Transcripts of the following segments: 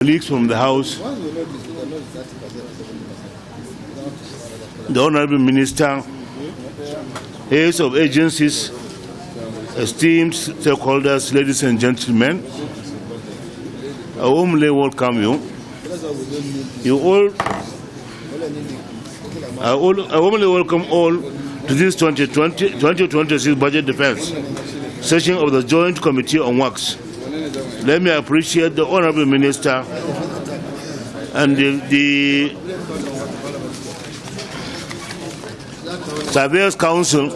Colleagues from the House, the Honorable Minister, heads of agencies, esteemed stakeholders, ladies and gentlemen, I warmly welcome you. I warmly welcome all to this 2026 Budget Defense session of the Joint Committee on Works. Let me appreciate the Honorable Minister and the Surveyors Council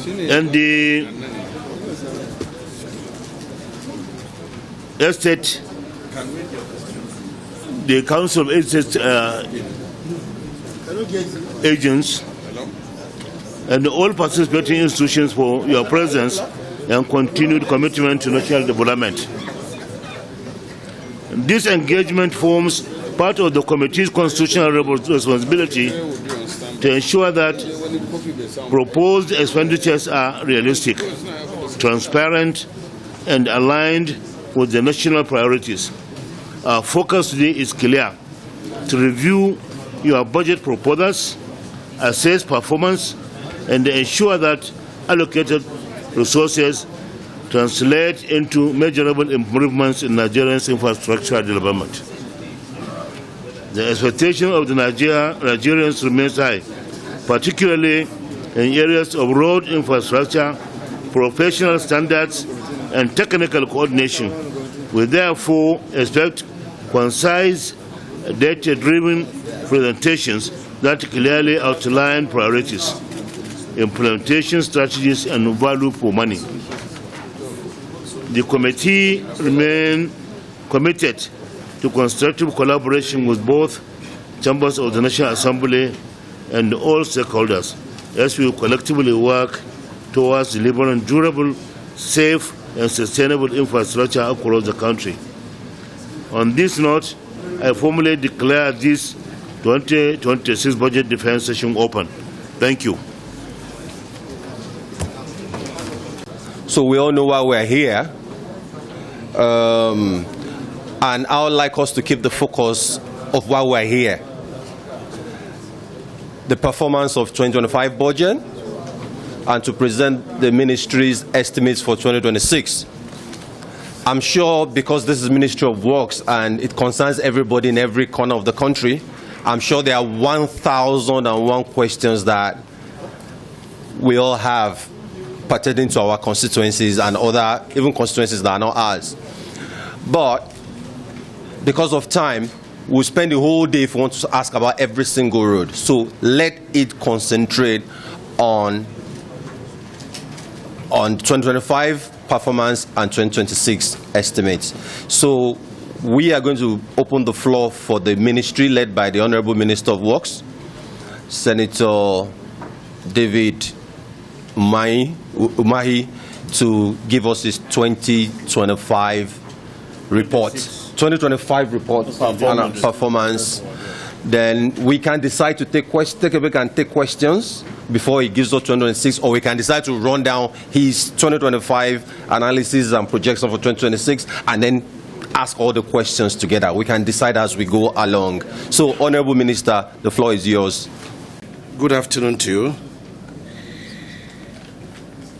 and the Estate, the Council of Estate agents, and all participating institutions for your presence and continued commitment to national development. This engagement forms part of the committee's constitutional responsibility to ensure that proposed expenditures are realistic, transparent, and aligned with the national priorities. Our focus today is clear: to review your budget proposals, assess performance, and ensure that allocated resources translate into measurable improvements in Nigeria's infrastructure development. The expectation of the Nigerians remains high, particularly in areas of road infrastructure, professional standards, and technical coordination. We therefore expect concise, data-driven presentations that clearly outline priorities, implementation strategies, and value for money. The committee remains committed to constructive collaboration with both chambers of the National Assembly and all stakeholders as we collectively work towards delivering durable, safe, and sustainable infrastructure across the country. On this note, I formally declare this 2026 Budget Defense session open. Thank you. So we all know why we're here, and I would like us to keep the focus of why we're here. The performance of 2025 budget, and to present the ministry's estimates for 2026. I'm sure because this is Ministry of Works and it concerns everybody in every corner of the country, I'm sure there are 1,001 questions that we all have pertaining to our constituencies and other, even constituencies that are not ours. But because of time, we'll spend the whole day if we want to ask about every single road. So let it concentrate on 2025 performance and 2026 estimates. So we are going to open the floor for the ministry led by the Honorable Minister of Works, Senator David Umahi, to give us his 2025 report. 2025 report and performance. Then we can decide to take questions before he gives us 2026, or we can decide to run down his 2025 analysis and projection for 2026 and then ask all the questions together. We can decide as we go along. So, Honorable Minister, the floor is yours. Good afternoon to you.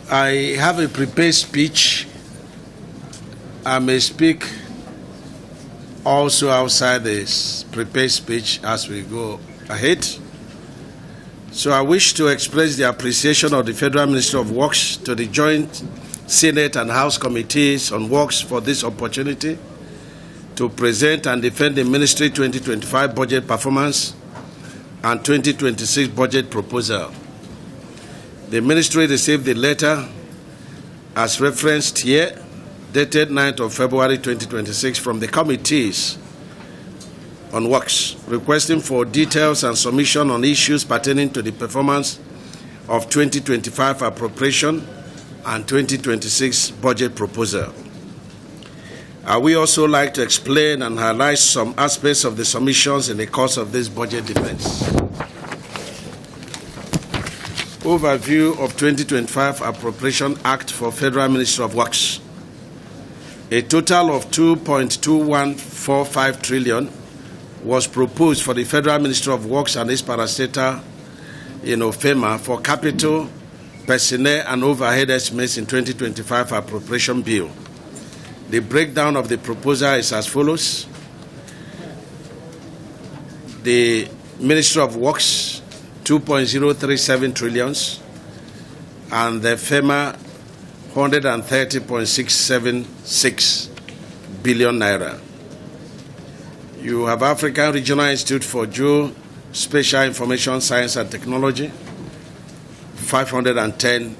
I have a prepared speech. I may speak also outside this prepared speech as we go ahead. So I wish to express the appreciation of the Federal Ministry of Works to the Joint Senate and House Committees on Works for this opportunity to present and defend the Ministry 2025 budget performance and 2026 budget proposal. The Ministry received the letter as referenced here, dated 9th of February 2026 from the Committees on Works, requesting for details and submission on issues pertaining to the performance of 2025 appropriation and 2026 budget proposal. I will also like to explain and highlight some aspects of the submissions in the course of this budget defense. Overview of 2025 Appropriation Act for Federal Ministry of Works. A total of 2.2145 trillion was proposed for the Federal Ministry of Works and its parastatal, FEMA, for capital, personnel, and overhead estimates in 2025 appropriation bill. The breakdown of the proposal is as follows. The Ministry of Works, 2.037 trillions, and the FEMA, 130.676 billion naira. You have African Regional Institute for Geospatial Information Science and Technology, 510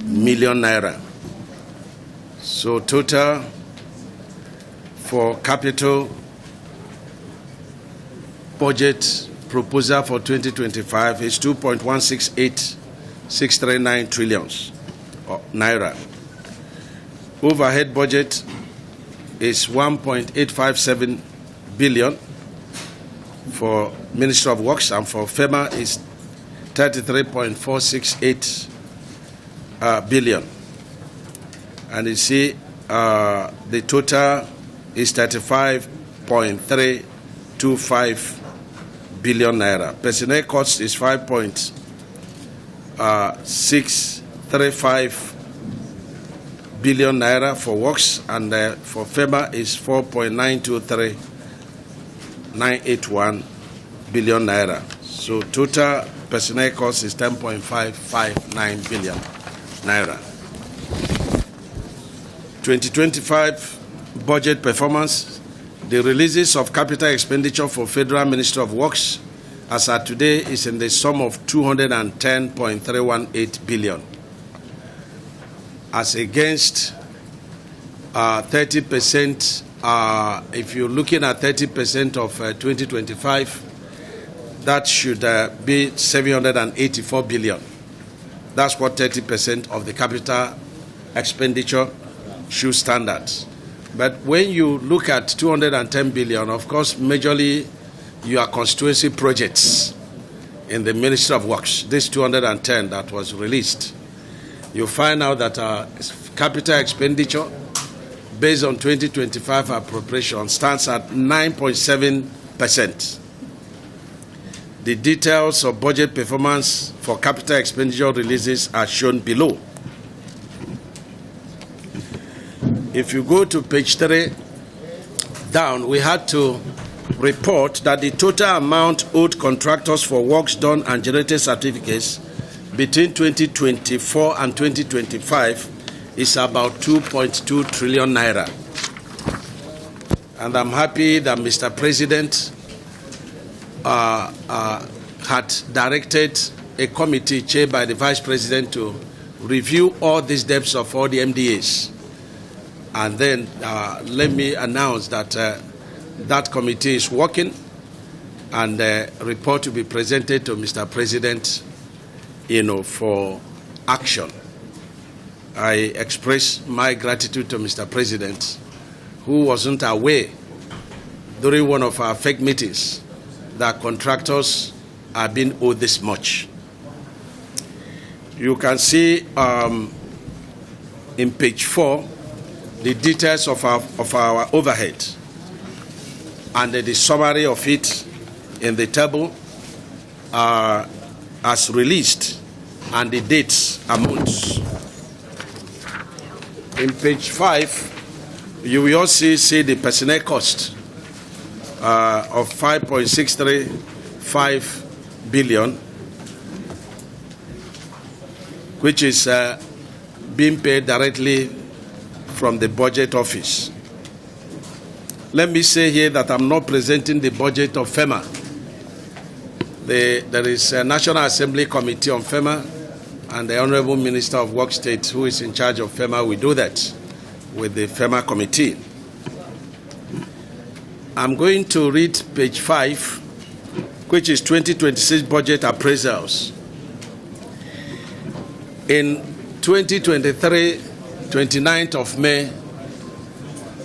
million naira. So total for capital budget proposal for 2025 is 2.168639 trillions naira. Overhead budget is 1.857 billion for Ministry of Works, and for FEMA is 33.468 billion. And you see the total is 35.325 billion naira. Personnel cost is 5.635 billion naira for works, and for FEMA is 4.923981 billion naira. So total personnel cost is 10.559 billion naira. 2025 budget performance. The releases of capital expenditure for Federal Ministry of Works as at today is in the sum of 210.318 billion, as against 30%. If you're looking at 30% of 2025, that should be 784 billion. That's what 30% of the capital expenditure should stand at. But when you look at 210 billion, of course, majorly your constituency projects in the Ministry of Works, this 210 that was released, you find out that capital expenditure based on 2025 appropriation stands at 9.7%. The details of budget performance for capital expenditure releases are shown below. If you go to page 3 down, we had to report that the total amount owed contractors for works done and generated certificates between 2024 and 2025 is about 2.2 trillion naira. And I'm happy that Mr. President had directed a committee chaired by the Vice President to review all these debts of all the MDAs. And then let me announce that that committee is working, and a report will be presented to Mr. President, for action. I express my gratitude to Mr. President, who wasn't aware during one of our fake meetings that contractors are being owed this much. You can see in page 4 the details of our overhead, and the summary of it in the table as released, and the dates and months. In page 5, you will also see the personnel cost of 5.635 billion, which is being paid directly from the budget office. Let me say here that I'm not presenting the budget of FEMA. There is a National Assembly Committee on FEMA, and the Honorable Minister of Work State, who is in charge of FEMA, will do that with the FEMA committee. I'm going to read page 5, which is 2026 budget appraisals. In 2023, 29th of May,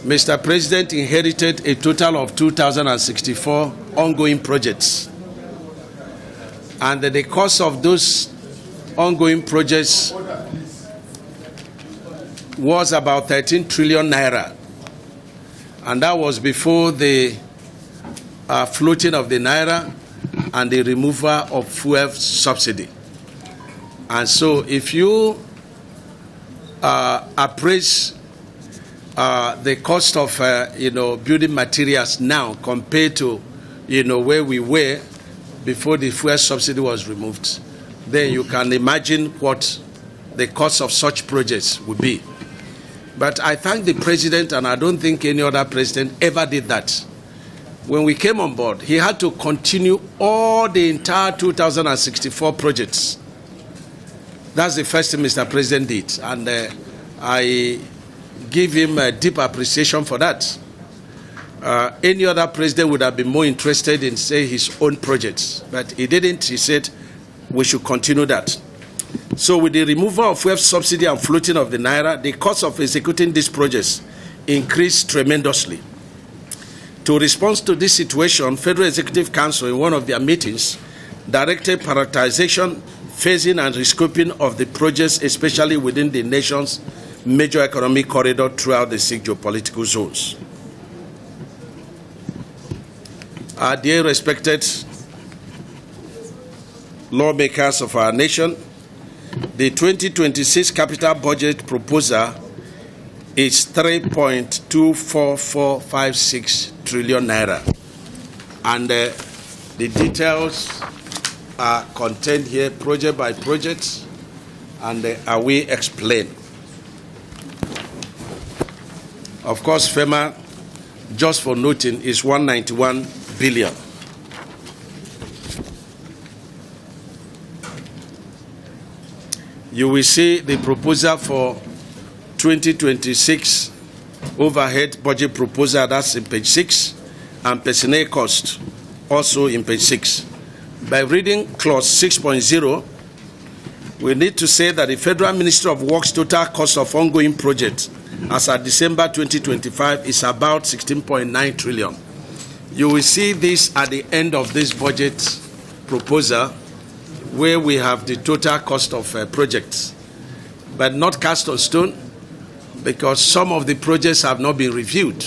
Mr. President inherited a total of 2,064 ongoing projects. And the cost of those ongoing projects was about 13 trillion naira. And that was before the floating of the naira and the removal of fuel subsidy. And so if you appraise the cost of building materials now compared to where we were before the fuel subsidy was removed, then you can imagine what the cost of such projects would be. But I thank the president, and I don't think any other president ever did that. When we came on board, he had to continue all the entire 2064 projects. That's the first thing Mr. President did, and I give him a deep appreciation for that. Any other president would have been more interested in, say, his own projects, but he didn't. He said we should continue that. So with the removal of fuel subsidy and floating of the naira, the cost of executing these projects increased tremendously. To respond to this situation, Federal Executive Council, in one of their meetings, directed prioritization, phasing, and rescoping of the projects, especially within the nation's major economic corridor throughout the 6 geopolitical zones. Our dear respected lawmakers of our nation, the 2026 capital budget proposal is 3.24456 trillion naira. And the details are contained here project by project, and are we explained. Of course, FEMA, just for noting, is 191 billion. You will see the proposal for 2026 overhead budget proposal, that's in page 6, and personnel cost also in page 6. By reading clause 6.0, we need to say that the Federal Ministry of Works total cost of ongoing projects as at December 2025 is about 16.9 trillion. You will see this at the end of this budget proposal, where we have the total cost of projects, but not cast on stone, because some of the projects have not been reviewed,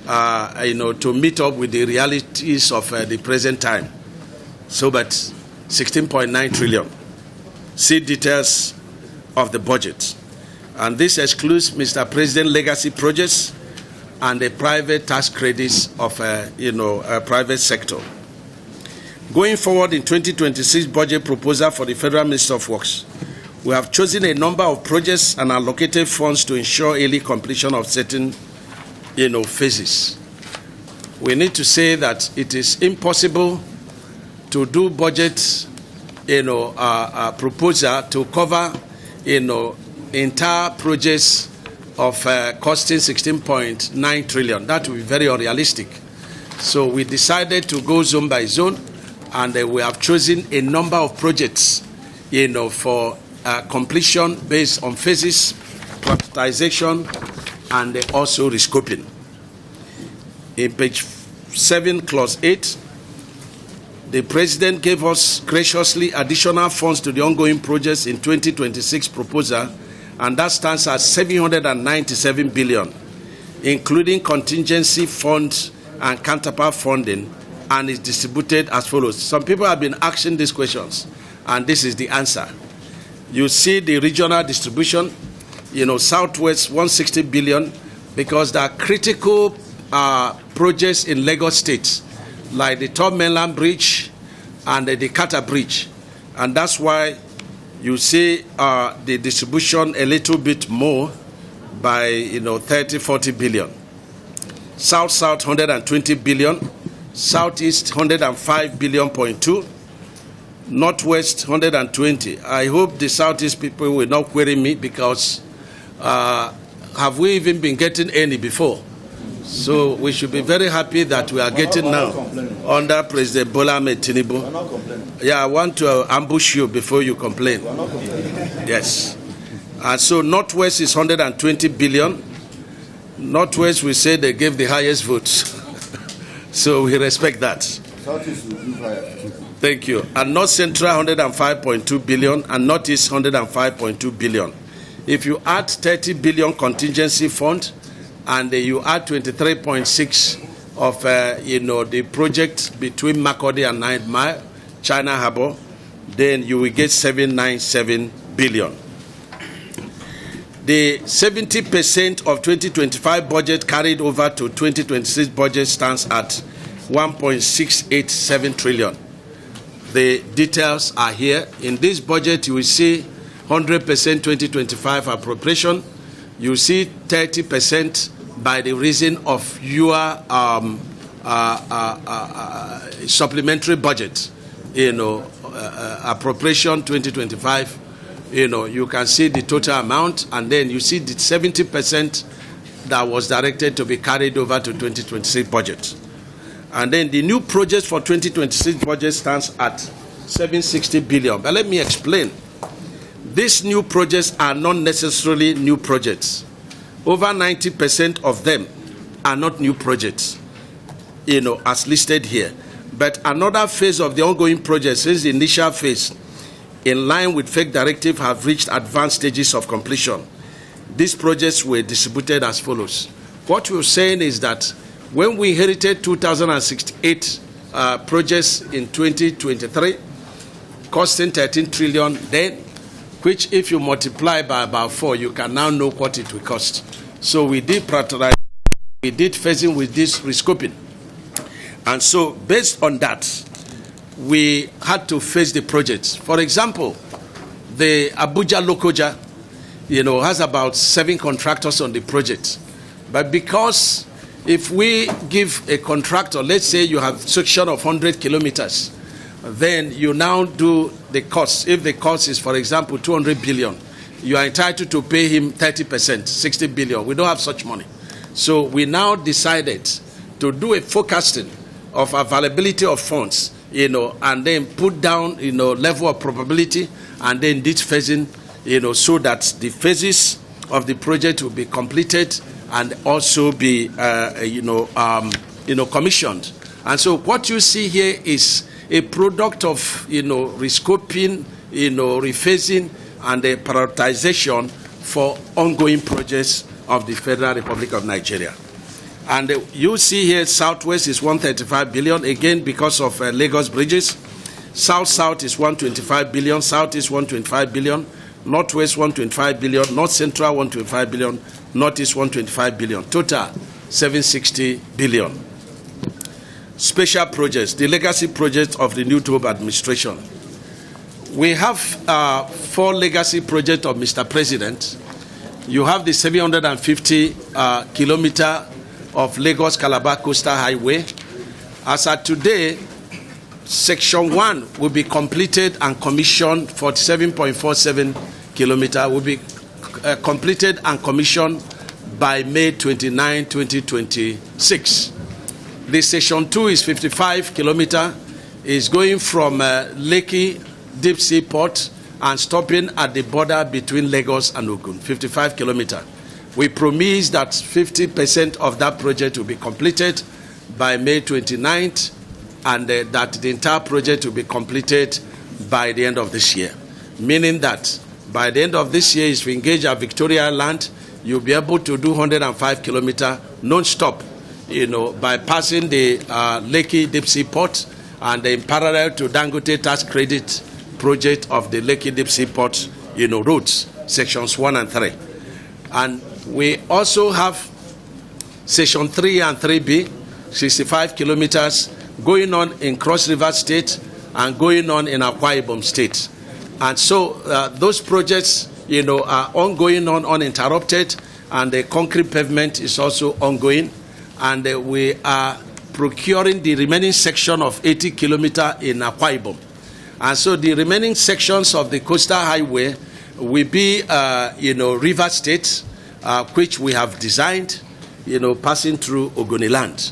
to meet up with the realities of the present time. So, but 16.9 trillion. See details of the budget. And this excludes, Mr. President, legacy projects and the private tax credits of, private sector. Going forward in 2026 budget proposal for the Federal Ministry of Works, we have chosen a number of projects and allocated funds to ensure early completion of certain, phases. We need to say that it is impossible to do budget, proposal to cover, entire projects of costing 16.9 trillion. That would be very unrealistic. So we decided to go zone by zone, and we have chosen a number of projects, for completion based on phases, prioritization, and also rescoping. In page 7, clause 8, the President gave us graciously additional funds to the ongoing projects in 2026 proposal, and that stands at 797 billion, including contingency funds and counterpart funding, and is distributed as follows. Some people have been asking these questions, and this is the answer. You see the regional distribution, Southwest 160 billion, because there are critical projects in Lagos State, like the Top Mainland Bridge and the Kata Bridge. And that's why you see the distribution a little bit more by, 30, 40 billion. South-South 120 billion. Southeast 105 billion.2. Northwest 120. I hope the Southeast people will not query me, because have we even been getting any before? So we should be very happy that we are getting now under President Bola Ahmed Tinubu. Yeah, I want to ambush you before you complain. Yes. And so Northwest is 120 billion. Northwest, we say they gave the highest votes. So we respect that. Southeast will give higher. Thank you. And North Central 105.2 billion, and Northeast 105.2 billion. If you add 30 billion contingency fund and you add 23.6 of the project between Makurdi and 9 Mile, China Harbour, then you will get 797 billion. The 70% of 2025 budget carried over to 2026 budget stands at 1.687 trillion. The details are here. In this budget, you will see 100% 2025 appropriation. You see 30% by the reason of your supplementary budget, appropriation 2025. You can see the total amount, and then you see the 70% that was directed to be carried over to 2026 budget. And then the new project for 2026 budget stands at 760 billion. But let me explain. These new projects are not necessarily new projects. Over 90% of them are not new projects, as listed here. But another phase of the ongoing project, since the initial phase, in line with FEC directive, have reached advanced stages of completion. These projects were distributed as follows. What we're saying is that when we inherited 2,068 projects in 2023, costing 13 trillion then, which if you multiply by about 4, you can now know what it will cost. So we did prioritize, we did phasing with this rescoping. And so based on that, we had to face the projects. For example, the Abuja Lokoja, has about 7 contractors on the project. But because if we give a contractor, let's say you have section of 100 kilometers, then you now do the cost. If the cost is, for example, 200 billion, you are entitled to pay him 30%, 60 billion. We don't have such money. So we now decided to do a forecasting of availability of funds, and then put down, level of probability, and then this phasing, so that the phases of the project will be completed and also be, commissioned. And so what you see here is a product of, rescoping, rephasing, and a prioritization for ongoing projects of the Federal Republic of Nigeria. And you see here, Southwest is 135 billion, again because of Lagos bridges. South-South is 125 billion, South is 125 billion, Northwest 125 billion, North Central 125 billion, Northeast 125 billion. Total 760 billion. Special projects, the legacy projects of the new Tobe administration. We have 4 legacy projects of Mr. President. You have the 750 kilometer of Lagos-Calabar Coastal Highway. As at today, Section 1 will be completed and commissioned. 47.47 kilometer will be completed and commissioned by May 29, 2026. The Section 2 is 55 kilometer, is going from Lekki Deep Sea Port and stopping at the border between Lagos and Ogun, 55 kilometer. We promise that 50% of that project will be completed by May 29th, and that the entire project will be completed by the end of this year. Meaning that by the end of this year, if we engage at Victoria Island, you'll be able to do 105 kilometer non-stop, by passing the Lekki Deep Sea Port, and in parallel to Dangote tax credit project of the Lekki Deep Sea Port, roads, sections 1 and 3. And we also have Section 3 and 3B, 65 kilometers, going on in Cross River State and going on in Akwa Ibom State. And so those projects, are ongoing uninterrupted, and the concrete pavement is also ongoing. And we are procuring the remaining section of 80 kilometers in Akwa Ibom. And so the remaining sections of the coastal highway will be, River State, which we have designed, passing through Ogoniland.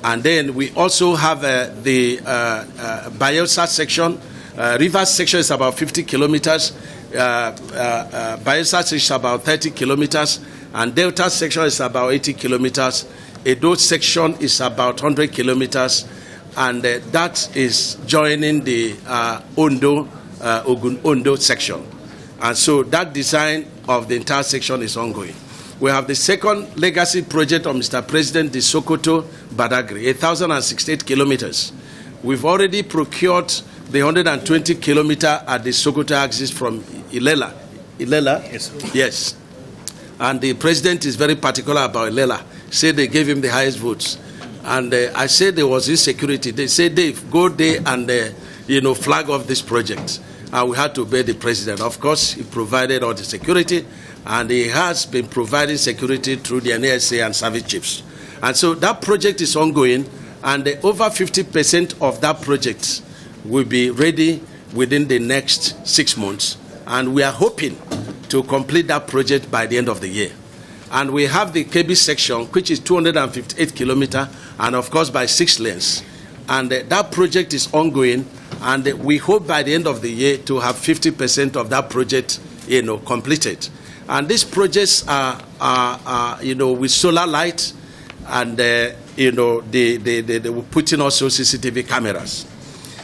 And then we also have the Bayelsa section. River section is about 50 kilometers. Bayelsa section is about 30 kilometers. And Delta section is about 80 kilometers. Edo section is about 100 kilometers. And that is joining the Ogun-Ondo section. And so that design of the entire section is ongoing. We have the second legacy project of Mr. President, the Sokoto-Badagry, 1,068 kilometers. We've already procured the 120 kilometer at the Sokoto axis from Ilela. Ilela? Yes. Yes. And the president is very particular about Ilela. Said they gave him the highest votes. And I said there was insecurity. They said, Dave, go there and, flag off this project. And we had to obey the president. Of course, he provided all the security, and he has been providing security through the NASA and service chiefs. And so that project is ongoing, and over 50% of that project will be ready within the next 6 months. And we are hoping to complete that project by the end of the year. And we have the KB section, which is 258 kilometers, and of course by 6 lanes. And that project is ongoing, and we hope by the end of the year to have 50% of that project, completed. And these projects are with solar light, and they will put in also CCTV cameras.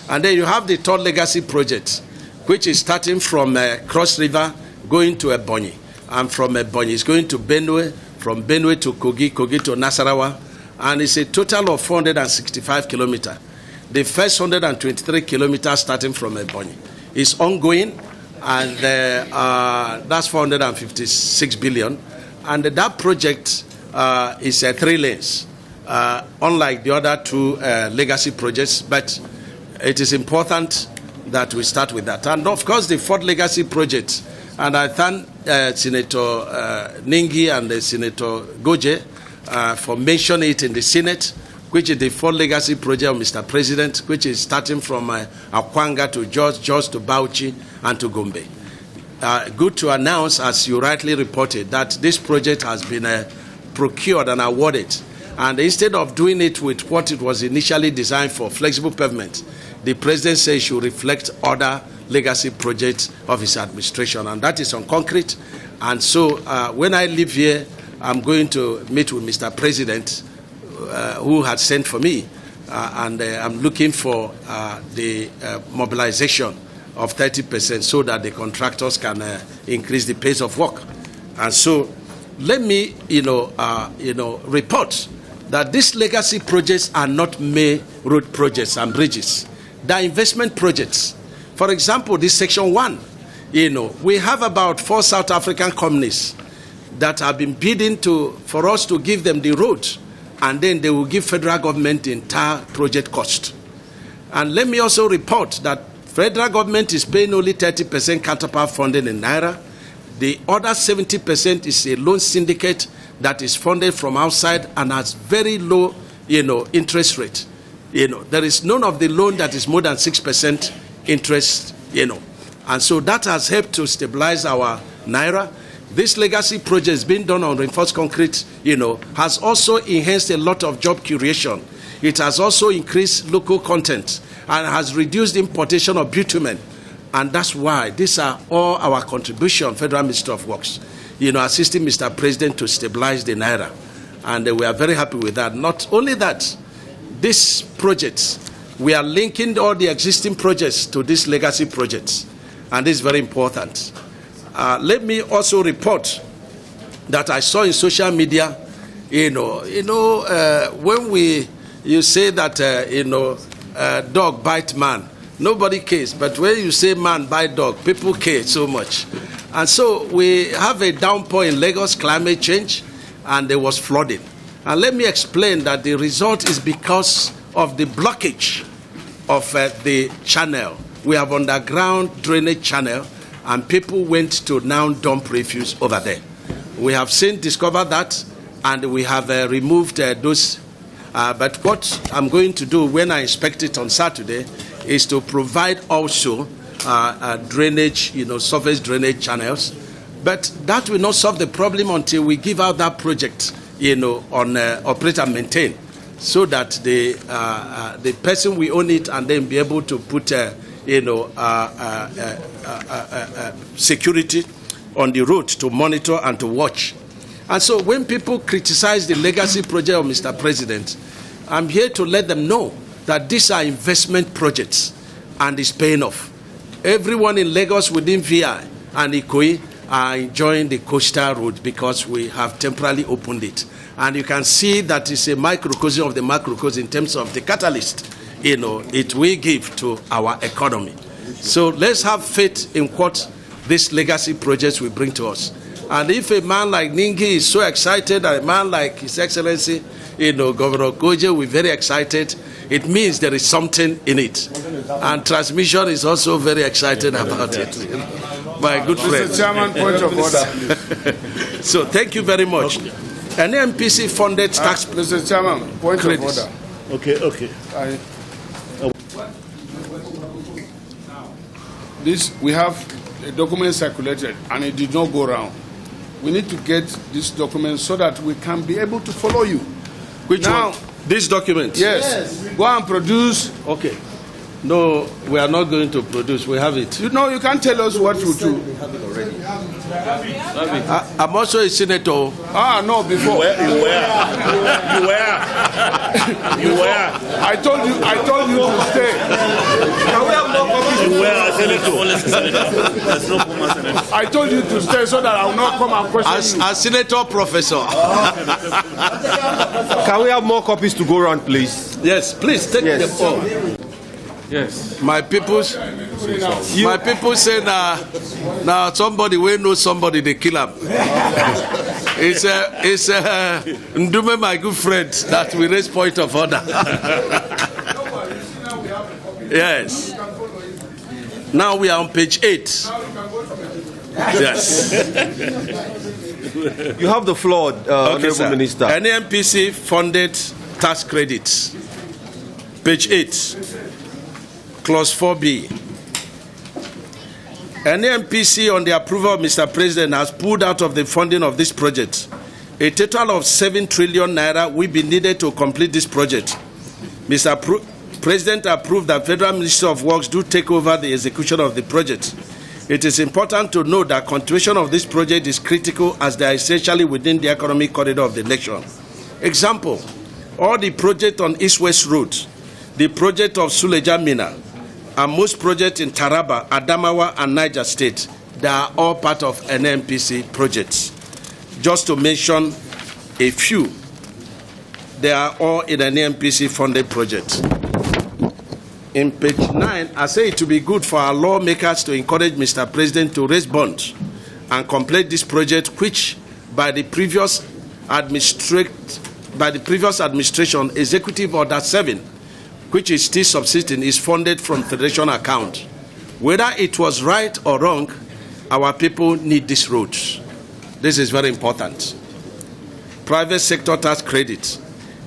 And then you have the third legacy project, which is starting from Cross River, going to Ebonyi, and from Ebonyi it's going to Benue, from Benue to Kogi, Kogi to Nasarawa, and it's a total of 465 kilometers. The first 123 kilometers starting from Ebonyi is ongoing, and that's 456 billion. And that project is 3 lanes, unlike the other 2 legacy projects, but it is important that we start with that. And of course, the fourth legacy project, and I thank Senator Ningi and Senator Goje for mentioning it in the Senate, which is the fourth legacy project of Mr. President, which is starting from Akwanga to Jos to Bauchi and to Gombe. Good to announce, as you rightly reported, that this project has been procured and awarded. And instead of doing it with what it was initially designed for, flexible pavement, the President says should reflect other legacy projects of his administration, and that is on concrete. And so when I leave here, I'm going to meet with Mr. President, who had sent for me, and I'm looking for the mobilization of 30% so that the contractors can increase the pace of work. And so let me, report that these legacy projects are not mere road projects and bridges. They are investment projects. For example, this Section 1, we have about 4 South African companies that have been bidding for us to give them the road, and then they will give federal government the entire project cost. And let me also report that federal government is paying only 30% counterpart funding in Naira. The other 70% is a loan syndicate that is funded from outside and has very low, interest rate. There is none of the loan that is more than 6% interest, And so that has helped to stabilize our Naira. This legacy project is being done on reinforced concrete, has also enhanced a lot of job creation. It has also increased local content and has reduced importation of bitumen. And that's why these are all our contribution, Federal Ministry of Works, assisting Mr. President to stabilize the Naira. And we are very happy with that. Not only that, these projects, we are linking all the existing projects to these legacy projects. And this is very important. Let me also report that I saw in social media, when you say that, dog bite man, nobody cares. But when you say man bite dog, people care so much. And so we have a downpour in Lagos, climate change, and there was flooding. And let me explain that the result is because of the blockage of the channel. We have underground drainage channel, and people went to now dump refuse over there. We have discovered that, and we have removed those. But what I'm going to do when I inspect it on Saturday is to provide also drainage, surface drainage channels. But that will not solve the problem until we give out that project, on operate and maintain, so that the person will own it and then be able to put, security on the road to monitor and to watch. And so when people criticize the legacy project of Mr. President, I'm here to let them know that these are investment projects and it's paying off. Everyone in Lagos within VI and Ikoyi are enjoying the coastal road because we have temporarily opened it. And you can see that it's a microcosm of the macrocosm in terms of the catalyst, it will give to our economy. So let's have faith in what these legacy projects will bring to us. And if a man like Ningi is so excited, and a man like His Excellency, Governor Goje, we're very excited, it means there is something in it. And transmission is also very excited about it. My good friend. Mr. Chairman, point of order, please. So thank you very much. An MPC funded tax. Mr. Chairman, point credits. of order. Okay. We have a document circulated and it did not go round. We need to get this document so that we can be able to follow you. Which one? This document? Yes. Go and produce. Okay. No, we are not going to produce. We have it. You can't tell us what to do. We have it already. I'm also a senator. No, before. You were. I told you to stay. I told you to stay so that I will not come and question you. As senator professor. Can we have more copies to go around, please? Yes, please take the floor. Yes. My people say now somebody will know somebody they kill him. It's Ndume, my good friend, that we raise point of order. Yes. Now we are on page 8. Yes. You have the floor, Honorable Minister. NMPC funded tax credits. Page 8. Clause 4B. NMPC, on the approval of Mr. President, has pulled out of the funding of this project a total of 7 trillion naira will be needed to complete this project. Mr. President approved that Federal Ministry of Works do take over the execution of the project. It is important to note that continuation of this project is critical as they are essentially within the economic corridor of the nation. Example, all the project on East-West Road, the project of Suleja Mina, and most projects in Taraba, Adamawa, and Niger State, they are all part of NMPC projects. Just to mention a few, they are all in an NMPC funded project. In page 9, I say it to be good for our lawmakers to encourage Mr. President to raise bonds and complete this project, which by the previous administration, Executive Order 7, which is still subsisting, is funded from Federation account. Whether it was right or wrong, our people need these roads. This is very important. Private sector tax credits.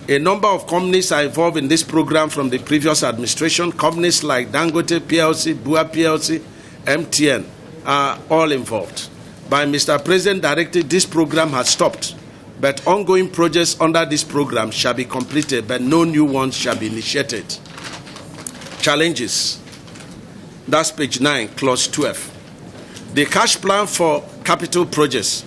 A number of companies are involved in this program from the previous administration. Companies like Dangote PLC, Bua PLC, MTN are all involved. By Mr. President directed, this program has stopped, but ongoing projects under this program shall be completed, but no new ones shall be initiated. Challenges. That's page 9, clause 12. The cash plan for capital projects.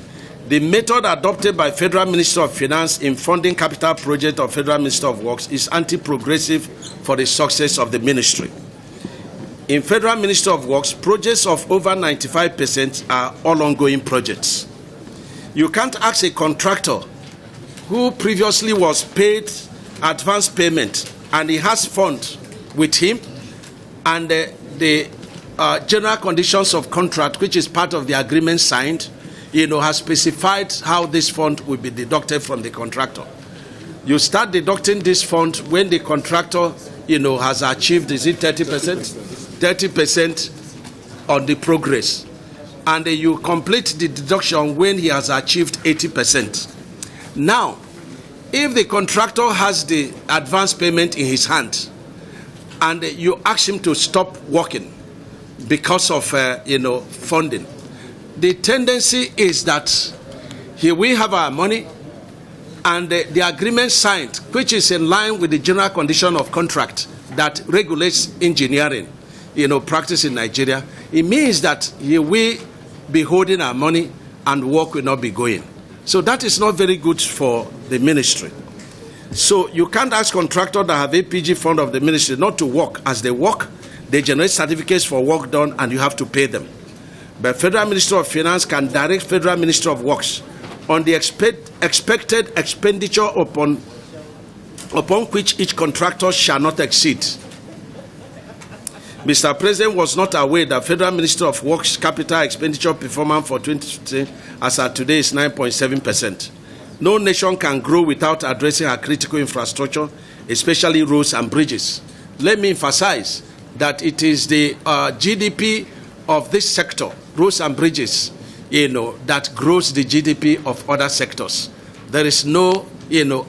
The method adopted by Federal Minister of Finance in funding capital projects of Federal Minister of Works is anti-progressive for the success of the ministry. In Federal Minister of Works, projects of over 95% are all ongoing projects. You can't ask a contractor who previously was paid advance payment and he has funds with him and the general conditions of contract, which is part of the agreement signed, has specified how this fund will be deducted from the contractor. You start deducting this fund when the contractor, has achieved, is it 30%? 30% on the progress. And you complete the deduction when he has achieved 80%. Now, if the contractor has the advance payment in his hand and you ask him to stop working because of funding, the tendency is that he will have our money and the agreement signed, which is in line with the general condition of contract that regulates engineering, practice in Nigeria. It means that he will be holding our money and work will not be going. So that is not very good for the ministry. So you can't ask contractors that have APG fund of the ministry not to work. As they work, they generate certificates for work done and you have to pay them. But Federal Minister of Finance can direct Federal Minister of Works on the expected expenditure upon which each contractor shall not exceed. Mr. President was not aware that Federal Minister of Works capital expenditure performance for 2015 as at today is 9.7%. No nation can grow without addressing our critical infrastructure, especially roads and bridges. Let me emphasize that it is the GDP of this sector, roads and bridges, that grows the GDP of other sectors. There is no,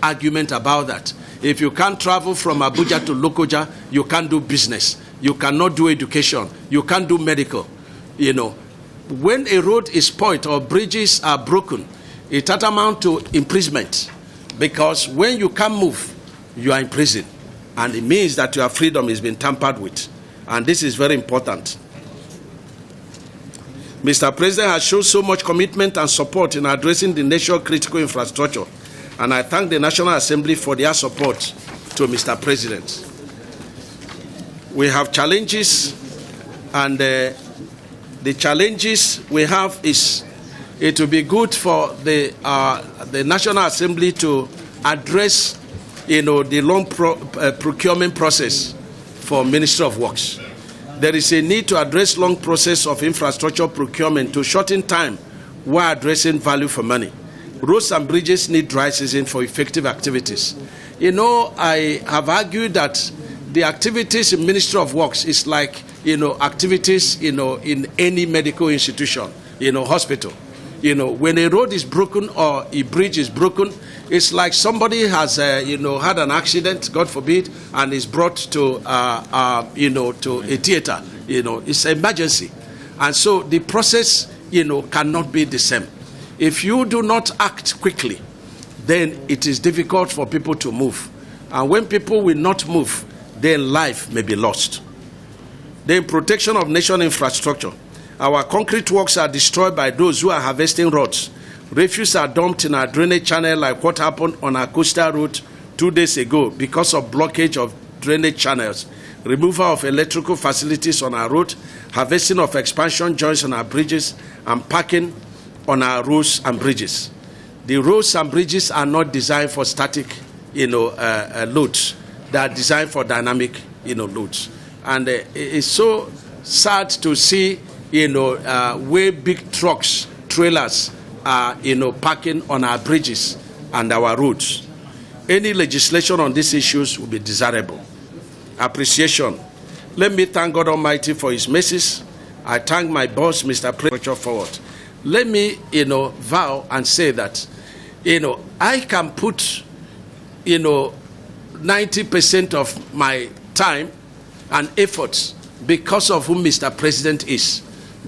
argument about that. If you can't travel from Abuja to Lokoja, you can't do business. You cannot do education. You can't do medical. When a road is spoiled or bridges are broken, it amounts to imprisonment, because when you can't move, you are in prison, and it means that your freedom is being tampered with, and this is very important. Mr. President has shown so much commitment and support in addressing the national critical infrastructure, and I thank the National Assembly for their support to Mr. President. We have challenges, and the challenges we have is it will be good for the National Assembly to address, the long procurement process for Ministry of Works. There is a need to address long process of infrastructure procurement to shorten time while addressing value for money. Roads and bridges need dry season for effective activities. I have argued that the activities in Ministry of Works is like, activities, in any medical institution, hospital. When a road is broken or a bridge is broken, it's like somebody has, had an accident, God forbid, and is brought to, to a theater. It's an emergency. And so the process, cannot be the same. If you do not act quickly, then it is difficult for people to move. And when people will not move, then life may be lost. Then protection of nation infrastructure. Our concrete works are destroyed by those who are harvesting roads. Refuse are dumped in our drainage channel, like what happened on our coastal route 2 days ago because of blockage of drainage channels, removal of electrical facilities on our road, harvesting of expansion joints on our bridges, and parking on our roads and bridges. The roads and bridges are not designed for static, loads. They are designed for dynamic, loads. And it's so sad to see, where big trucks, trailers are, parking on our bridges and our roads. Any legislation on these issues will be desirable. Appreciation. Let me thank God Almighty for His mercies. I thank my boss, Mr. President, forward. Let me, vow and say that, I can put, 90% of my time and efforts because of who Mr. President is,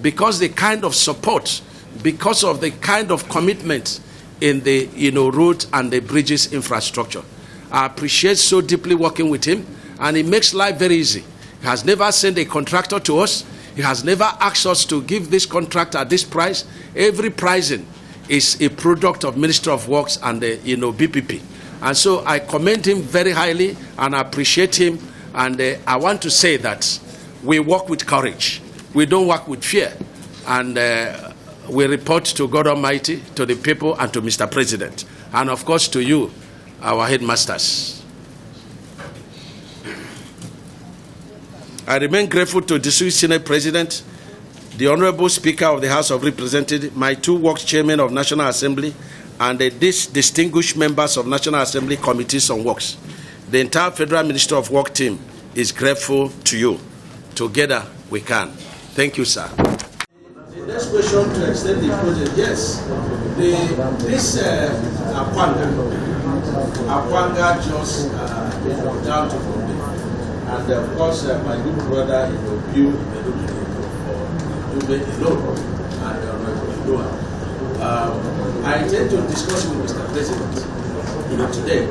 because the kind of support, because of the kind of commitment in the, road and the bridges infrastructure. I appreciate so deeply working with him, and it makes life very easy. He has never sent a contractor to us. He has never asked us to give this contract at this price. Every pricing is a product of Ministry of Works and the, BPP. And so I commend him very highly and I appreciate him. And I want to say that we work with courage. We don't work with fear. And we report to God Almighty, to the people, and to Mr. President. And of course to you, our headmasters. I remain grateful to the Senate President, the Honorable Speaker of the House of Representatives, my two works chairmen of National Assembly, and these distinguished members of National Assembly Committees on Works. The entire Federal Ministry of Work team is grateful to you. Together we can. Thank you, sir. The next question to extend the project, yes. This Akwanga just down to Bombay. And of course, my good brother, Bill, I intend to discuss with Mr. President today,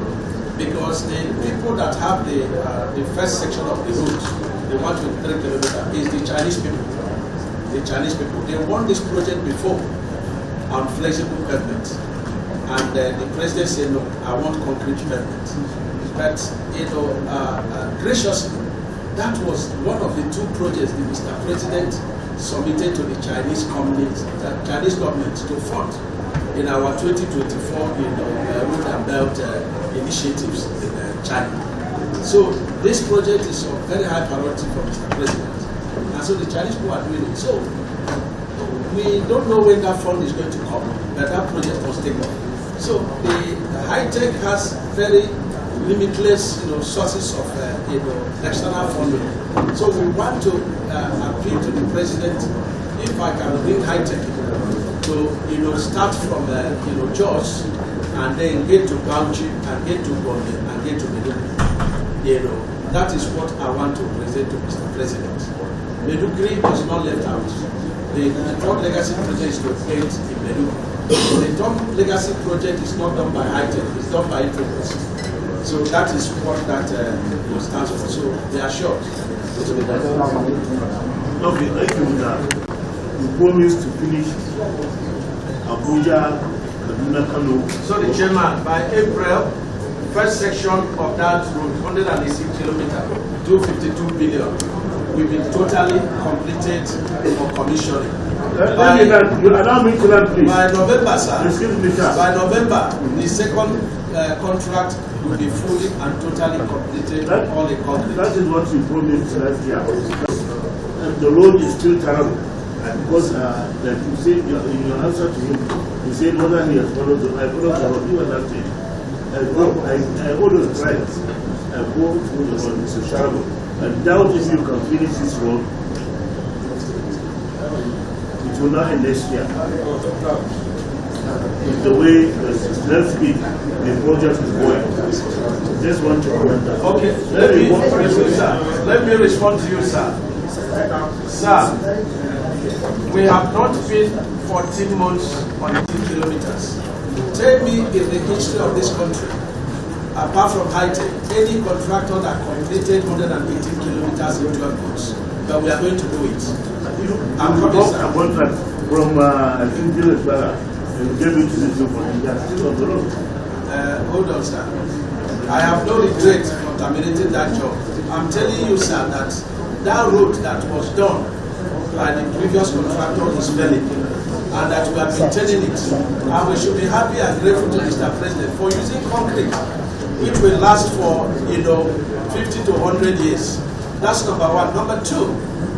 because the people that have the first section of the route, the 123 kilometers, is the Chinese people. The Chinese people, they won this project before on flexible pavement, and the president said, "No, I want concrete pavement." But graciously, that was one of the two projects that Mr. President submitted to the Chinese companies, the Chinese government to fund in our 2024 road and belt initiatives in China. So this project is of very high priority for Mr. President. And so the Chinese people are doing it. So we don't know when that fund is going to come, but that project was taken. So the high-tech has very limitless sources of external funding. So we want to appeal to the President if I can bring high-tech to start from Jos and then get to Bauchi and get to Gombe and get to Maiduguri. That is what I want to present to Mr. President. Maiduguri was not left out. The third legacy project is to end in Maiduguri. The third legacy project is not done by high-tech, it's done by entrepreneurs. So that is what that stands for. So they are short. Okay, thank you. You promised to finish Abuja, Kaduna, Kano. So the chairman, by April, first section of that road, 180 kilometers, 252 billion, will be totally completed for commissioning. You allow me to learn, please. By November, sir. Excuse me, sir. By November, the second contract will be fully and totally completed. All the concrete. That is what you promised last year. And the road is still terrible. And because, like you said in your answer to him, you said whether he has followed the road, you understand. I always try. I go through the road, Mr. Sharabo. I doubt if you can finish this road. It will not end next year. With the way the speed the project is going. Just want to comment that. Okay, let me respond to you, sir. Sir, we have not been 14 months on 18 kilometers. Tell me in the history of this country, apart from high-tech, any contractor that completed 118 kilometers in 12 months. But we are going to do it. I'm got a contract from I think Julius Bala and gave it to the people and they are still on the road. Hold on, sir. I have no regret for terminating that job. I'm telling you, sir, that that road that was done by the previous contractor is failing, and that we are maintaining it. And we should be happy and grateful to Mr. President for using concrete, which will last for 50 to 100 years. That's number one. Number two,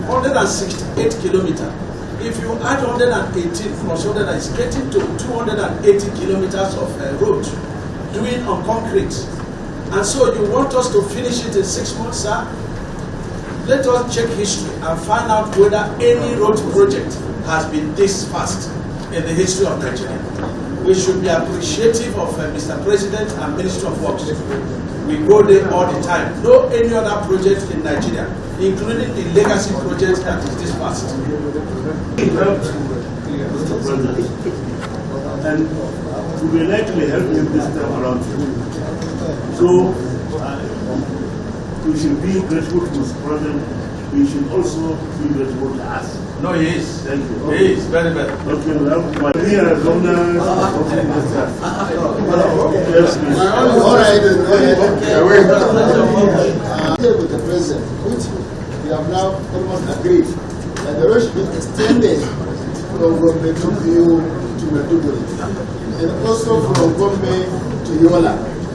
168 kilometers. If you add 118 plus 100, it's getting to 280 kilometers of road doing on concrete. And so you want us to finish it in 6 months, sir? Let us check history and find out whether any road project has been this fast in the history of Nigeria. We should be appreciative of Mr. President and Ministry of Works. We go there all the time. No any other project in Nigeria, including the legacy project that is this fast. He helped Mr. President, and we will likely help him this time around. So we should be grateful to Mr. President. We should also be grateful to us. No, he is. Thank you. He is very well. Okay, we have my dear governor. Yes, please. All right, with the president, which we have now almost agreed that the road should be extended from Gombe to Maiduguri, and also from Gombe to Yola.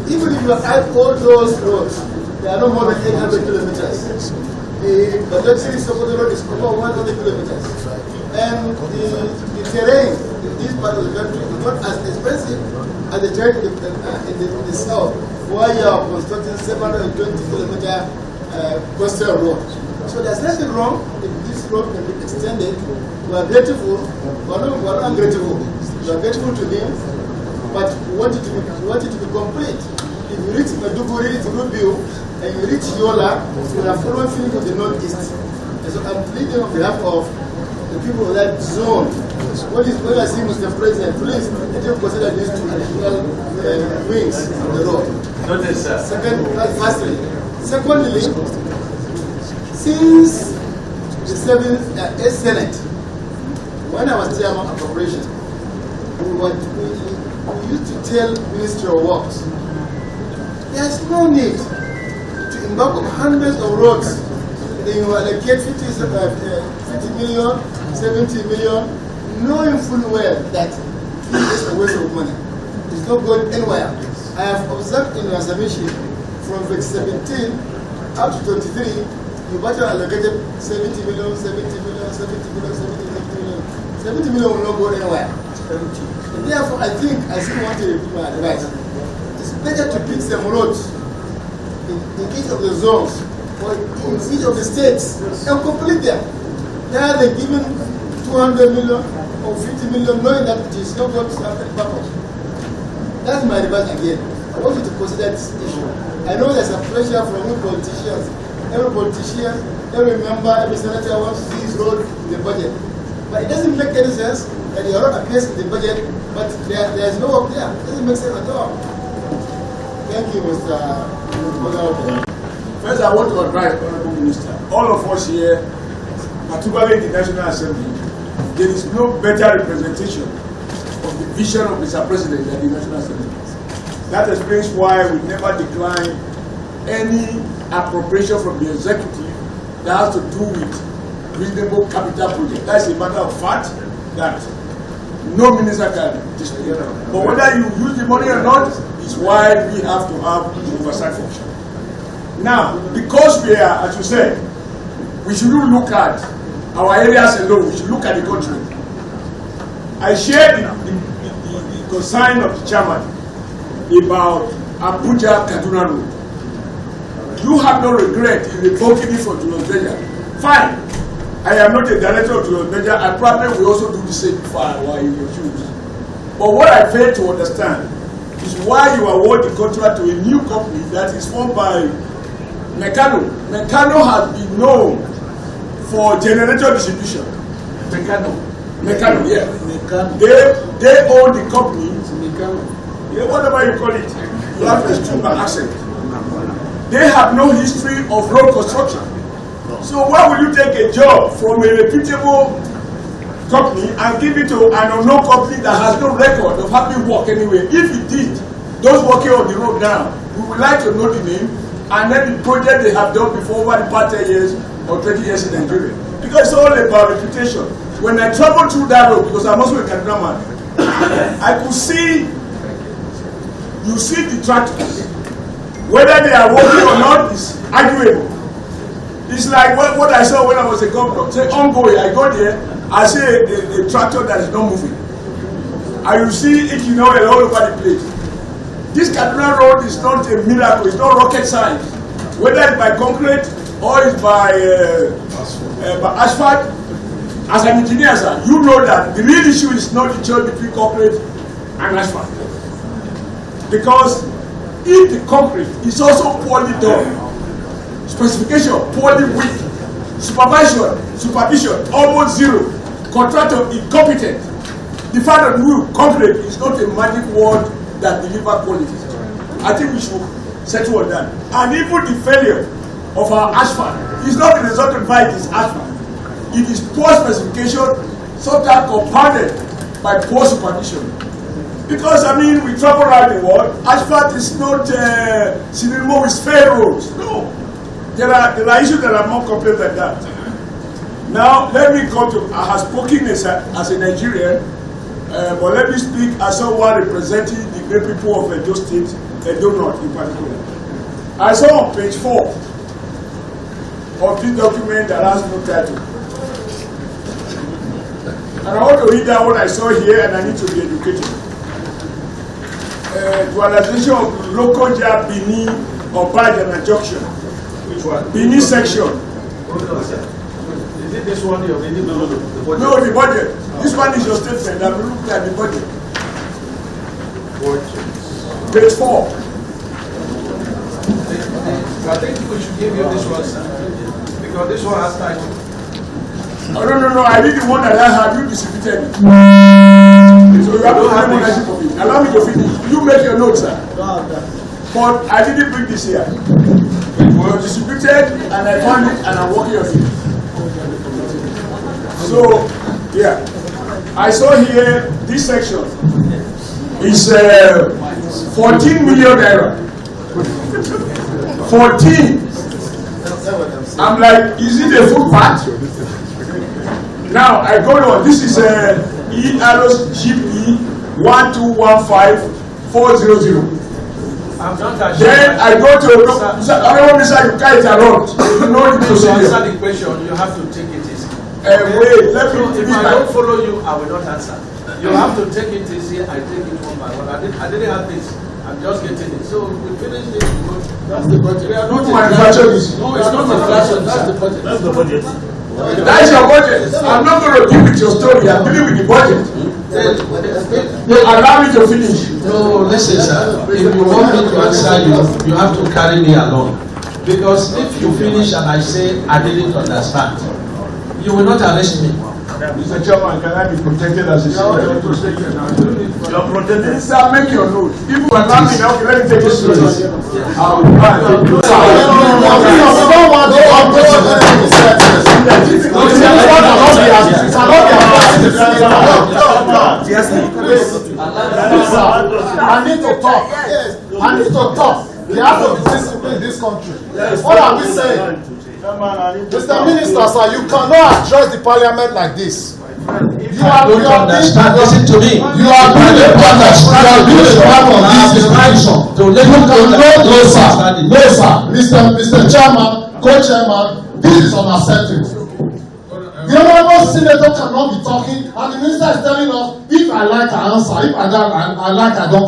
Even if you add all those roads, they are no more than 800 kilometers. The Badagry Sokoto road is over 100 kilometers. And the terrain in this part of the country is not as expensive as the terrain in the south, where you are constructing 720 kilometer coastal road. So there's nothing wrong if this road can be extended. We are grateful, we are not ungrateful. We are grateful to him, but we want it to be complete. If you reach Maiduguri, it's a good view, and you reach Yola, you are following feeling of the northeast. And so I'm pleading on behalf of the people of that zone. When I see Mr. President, please let him consider these two additional wings on the road. Notice, sir. Secondly, since the Senate, when I was chairman of appropriation, we used to tell Ministry of Works, there's no need to embark on hundreds of roads. Then you allocate 50 million, 70 million, knowing full well that this is a waste of money. It's not going anywhere. I have observed in your submission from 17 up to 23, you budget allocated 70 million, 70 million, 70 million, 70 million. 70 million will not go anywhere. And therefore, I think I still want to repeat my advice. It's better to pick some roads in each of the zones or in each of the states and complete them. Now they're given 200 million or 50 million, knowing that it is not going to serve any purpose. That's my advice again. I want you to consider this issue. I know there's a pressure from you politicians. Every politician, every member, every senator wants to see his road in the budget. But it doesn't make any sense that the road appears in the budget, but there's no work there. It doesn't make sense at all. Thank you, Mr. First, I want to advise the Honorable Minister, all of us here, particularly in the National Assembly, there is no better representation of the vision of Mr. President than the National Assembly. That explains why we never decline any appropriation from the executive that has to do with reasonable capital project. That's a matter of fact that no minister can dispute. But whether you use the money or not is why we have to have the oversight function. Now, because we are, as you said, we shouldn't look at our areas alone, we should look at the country. I share the concern of the chairman about Abuja Kaduna Road. You have no regret in revoking it for Julius Berger. Fine. I am not a director of Julius Berger. I probably will also do the same while in your shoes. But what I fail to understand is why you award the contract to a new company that is formed by Mecano. Mecano has been known for generator distribution. Mecano, yeah. They own the company. Yeah, whatever you call it, you have a stronger accent. They have no history of road construction. So why will you take a job from a reputable company and give it to an unknown company that has no record of having worked anywhere? If it did, those working on the road now, we would like to know the name and then the project they have done before over the past 10 years or 20 years in Nigeria. Because it's all about reputation. When I travel through that road, because I'm also a Kaduna man, I could see, you see the tractors. Whether they are working or not is arguable. It's like what I saw when I was a governor. Say, ongoing, I go there, I see a tractor that is not moving. And you see it, you know, all over the place. This Kaduna road is not a miracle, it's not rocket science. Whether it's by concrete or it's by asphalt, as an engineer, sir, you know that the real issue is not the choice between concrete and asphalt. Because if the concrete is also poorly done, specification poorly weak, supervision almost zero, contractor incompetent, the fact that concrete is not a magic word that delivers quality. I think we should settle on that. And even the failure of our asphalt is not the result of why it is asphalt. It is poor specification, sometimes compounded by poor supervision. Because, I mean, we travel around the world, asphalt is not synonymous with fair roads. No. There are issues that are more complex than that. Now, let me come to, I have spoken as a Nigerian, but let me speak as someone representing the great people of Edo State, Edo North in particular. I saw on page 4 of this document that has no title. And I want to read out what I saw here, and I need to be educated. Dualization of local job Bini or Bajana junction. Which one? Bini section. Is it this one you're reading? No, the budget. No, the budget. This one is your statement. I've looked at the budget. Page 4. I think we should give you this one, sir. Because this one has title. Oh, no. I need the one that I have. You distributed it. So you have to have ownership of it. Allow me to finish. You make your notes, sir. But I didn't bring this here. It was distributed, and I found it, and I'm working on it. So, yeah. I saw here, this section is 14 million naira. 14. I'm like, is it a food path? Now I go on. This is EROS GP 1215400. Then I go to Mr. You carry it around. You know the procedure. To answer the question, you have to take it easy. Wait, let me. If I don't follow you, I will not answer. You have to take it easy. I take it one by one. I didn't have this. I'm just getting it. So we finish this. That's the budget. We are not manufacture this. No, it's not inflation. That's the budget. That's the budget. That's your budget. I'm not going to deal with your story. I'm dealing with the budget. Allow me to finish. No, listen, sir. If you want me to answer you, you have to carry me along. Because if you finish and I say I didn't understand, you will not arrest me. Mr. Chairman, can I be protected as a senior? You are protected. Sir, make your note. If you are laughing, okay, let me take this serious. I'll be back. I need to talk. I need to talk. We have to be disciplined in this country. What are we saying? Mr. Minister, sir, you cannot address the parliament like this. You don't understand. Listen to me. You are being a part of this institution. No, sir. Mr. Chairman, co-chairman, this is unacceptable. The honorable senator cannot be talking, and the minister is telling us, if I like, I answer. If I don't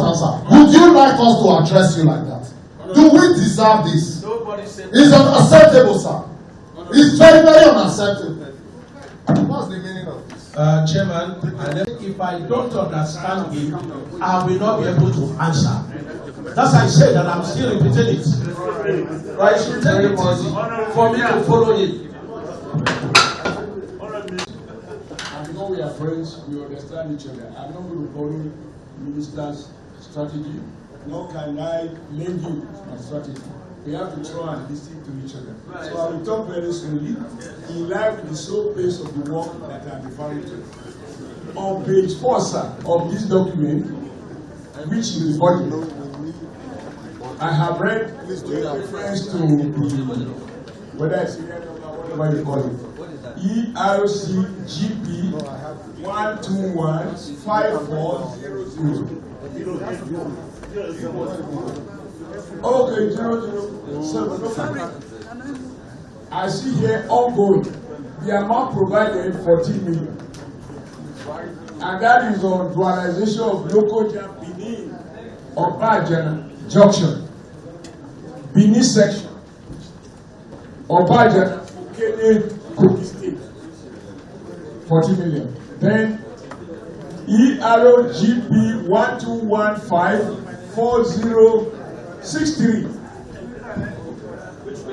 answer. Would you like us to address you like that? Do we deserve this? It's unacceptable, sir. It's very, very unacceptable. What's the meaning of this? Chairman, if I don't understand it, I will not be able to answer. That's why I said that I'm still repeating it. But it should take it easy for me to follow it. I know we are friends, we understand each other. I'm not going to borrow minister's strategy, nor can I lend you my strategy. We have to try and listen to each other. So I will talk very slowly, in line with the slow pace of the work that I'm referring to. On page 4, sir, of this document, which is the body, I have read reference to the, whether it's whatever you call it, ERCGP 1215400. Okay, 007. I see here ongoing. The amount provided 14 million. And that is on dualization of local jam Benin or Bajana Junction. Benin section. Or Bajana Kogi State. 40 million. Then EROGP 12154063.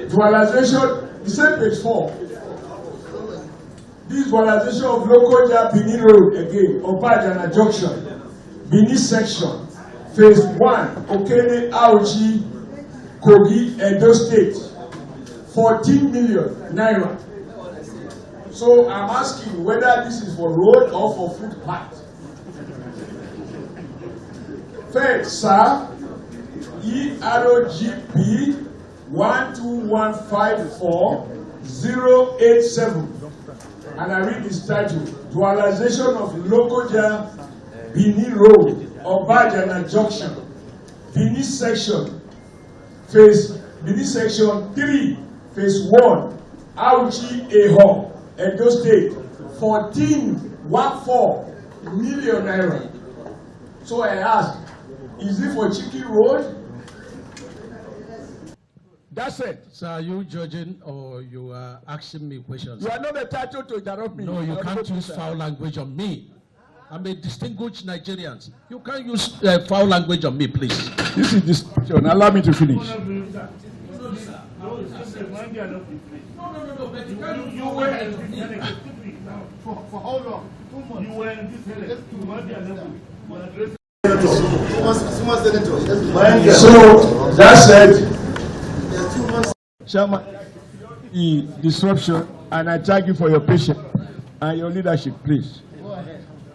Dualization, the same page 4. This dualization of local jam Benin Road again, Obajana Junction, Benin section, phase 1, Okene Aoji, Kogi, Edo State, 14 million naira. So I'm asking whether this is for road or for footpath. Third, sir, EROGP 12154-087. And I read this title, Dualization of Lokoja Benin Road, Obajana Junction, Benin Section, Benin Section 3, Phase 1, Auchi Eho, Edo State, 14.14 million naira. So I ask, is it for Chiki Road? That's it. So are you judging or you are asking me questions? You are not entitled to interrupt me. No, you can't use foul language on me. I'm a distinguished Nigerian. You can't use foul language on me, please. This is discussion. Allow me to finish. No, you were For how long? 2 months. You were in this So that said, Chairman, the disruption, and I thank you for your patience and your leadership, please.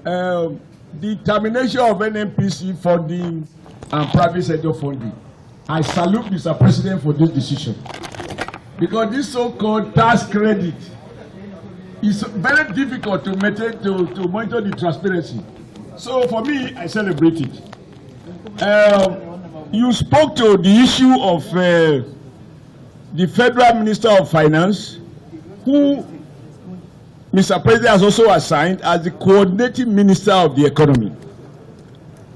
The termination of NNPC funding and private sector funding, I salute Mr. President for this decision. Because this so-called tax credit it's very difficult to monitor the transparency. So for me, I celebrate it. You spoke to the issue of the Federal Minister of Finance, who Mr. President has also assigned as the coordinating minister of the economy.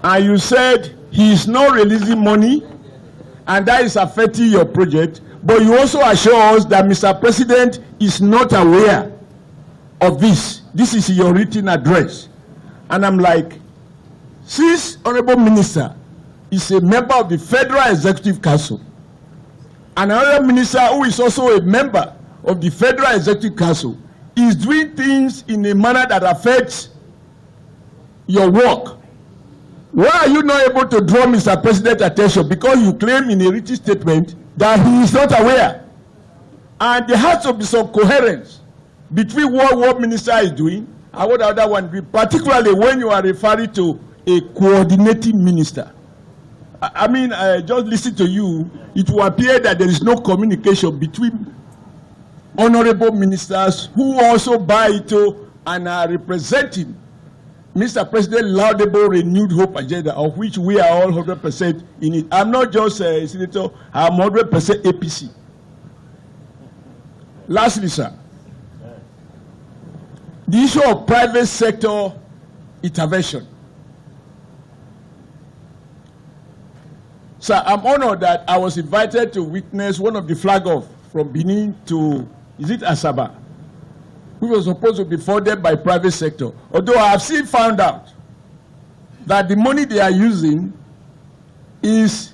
And you said he is not releasing money, and that is affecting your project. But you also assure us that Mr. President is not aware of this. This is your written address. And I'm like, since Honorable Minister is a member of the Federal Executive Council, and another minister who is also a member of the Federal Executive Council is doing things in a manner that affects your work, why are you not able to draw Mr. President's attention? Because you claim in a written statement that he is not aware. And there has to be some coherence between what one minister is doing and what the other one is, particularly when you are referring to a coordinating minister. I mean, just listen to you, it will appear that there is no communication between honorable ministers who also buy into and are representing Mr. President laudable renewed hope agenda, of which we are all 100% in it. I'm not just a senator, I'm 100% APC. Lastly, sir, the issue of private sector intervention. Sir, I'm honored that I was invited to witness one of the flag-off from Benin to, is it Asaba, which was supposed to be funded by private sector. Although I have since found out that the money they are using is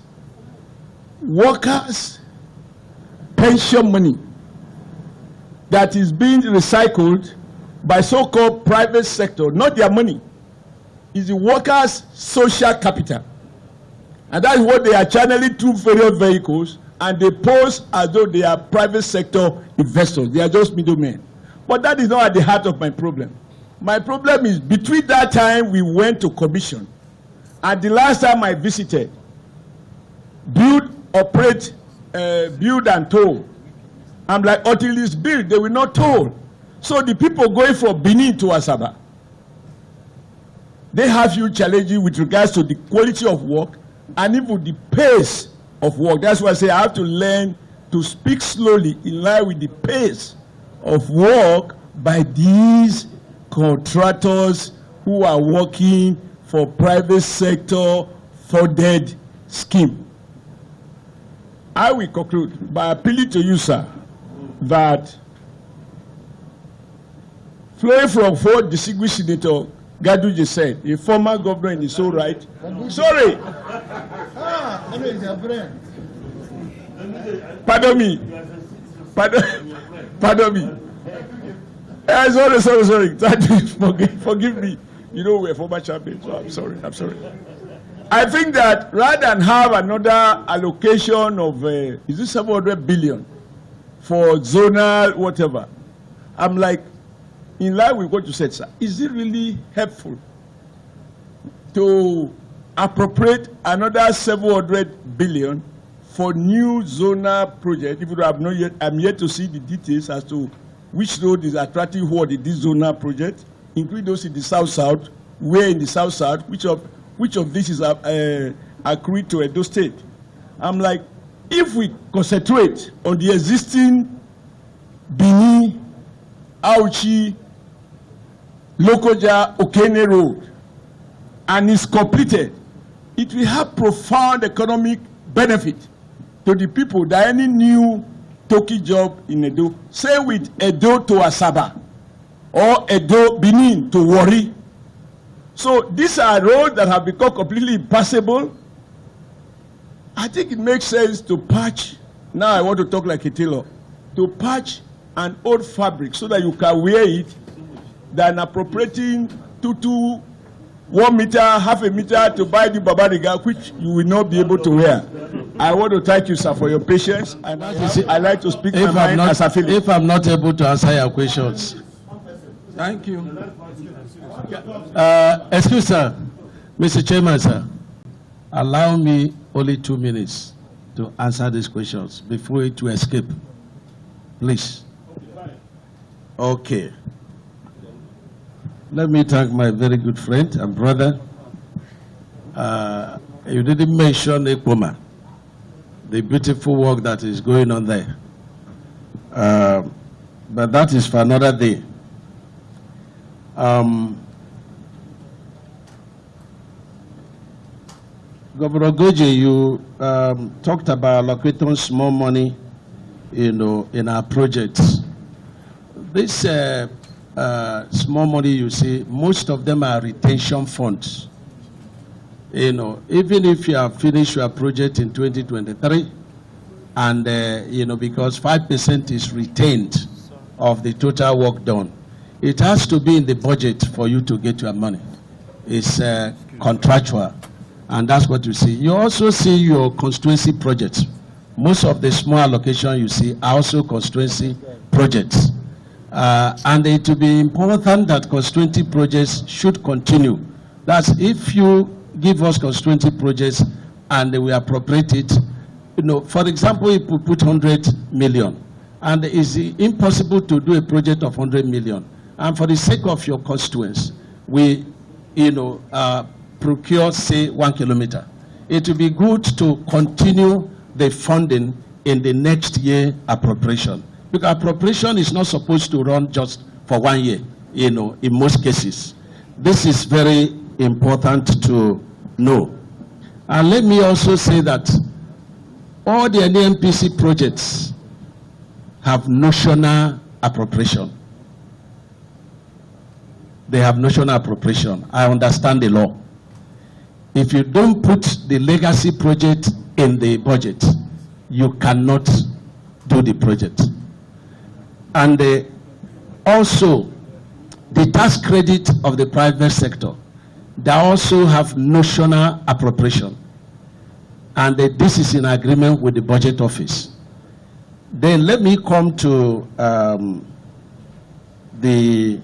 workers' pension money that is being recycled by so-called private sector, not their money. It's the workers' social capital. And that's what they are channeling through various vehicles, and they pose as though they are private sector investors. They are just middlemen. But that is not at the heart of my problem. My problem is between that time we went to commission and the last time I visited, build, operate, build and toll. I'm like, until it's built, they will not toll. So the people going from Benin to Asaba, they have huge challenges with regards to the quality of work and even the pace of work. That's why I say I have to learn to speak slowly in line with the pace of work by these contractors who are working for private sector funded scheme. I will conclude by appealing to you, sir, that flowing from what distinguished Senator Gaduje said, a former governor in his own right. Sorry. Pardon me. Pardon me. Sorry. Forgive me. You know, we're former champions, so I'm sorry. I think that rather than have another allocation of, is it 700 billion for zonal whatever, I'm like, in line with what you said, sir, is it really helpful to appropriate another 700 billion for new zonal project? If you have not yet, I'm yet to see the details as to which road is attracting what in this zonal project, including those in the south-south, where in the south-south, which of this is accrued to Edo State. I'm like, if we concentrate on the existing Bini, Auchi, Lokoja, Okene Road, and is completed, it will have profound economic benefit to the people that any new Toki job in Edo, say with Edo to Asaba, or Edo Benin to Warri. So these are roads that have become completely impassable. I think it makes sense to patch, now I want to talk like a tailor, to patch an old fabric so that you can wear it than appropriating 1 meter, half a meter to buy the Babariga, which you will not be able to wear. I want to thank you, sir, for your patience, and I like to speak my mind as a feeling. If I'm not able to answer your questions, thank you. Excuse sir, Mr. Chairman, sir, allow me only 2 minutes to answer these questions before it to escape. Please. Okay. let me thank my very good friend and brother. You didn't mention Ekpoma, the beautiful work that is going on there. But that is for another day. Governor Goje, you talked about allocating small money, in our projects. This small money you see, most of them are retention funds. Even if you have finished your project in 2023, and because 5% is retained of the total work done, it has to be in the budget for you to get your money. It's contractual, and that's what you see. You also see your constituency projects. Most of the small allocation you see are also constituency projects. And it will be important that constituency projects should continue. That's if you give us constituency projects and we appropriate it, for example, if we put 100 million, and it's impossible to do a project of 100 million. And for the sake of your constituents, we, procure, say, 1 kilometer. It will be good to continue the funding in the next year appropriation. Because appropriation is not supposed to run just for 1 year, in most cases. This is very important to know. And let me also say that all the NMPC projects have notional appropriation. They have notional appropriation. I understand the law. If you don't put the legacy project in the budget, you cannot do the project. And also, the tax credit of the private sector, they also have notional appropriation. And this is in agreement with the budget office. Then let me come to the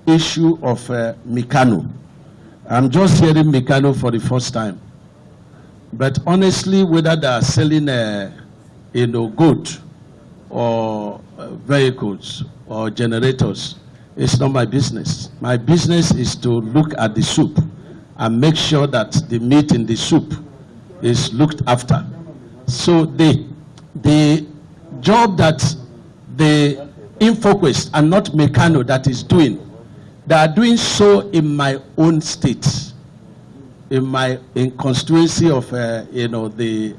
issue of Mikano. I'm just hearing Mikano for the first time. But honestly, whether they are selling goods or vehicles or generators, it's not my business. My business is to look at the soup and make sure that the meat in the soup is looked after. So the job that the InfoQuest and not Mecano that is doing, they are doing so in my own state, in constituency of the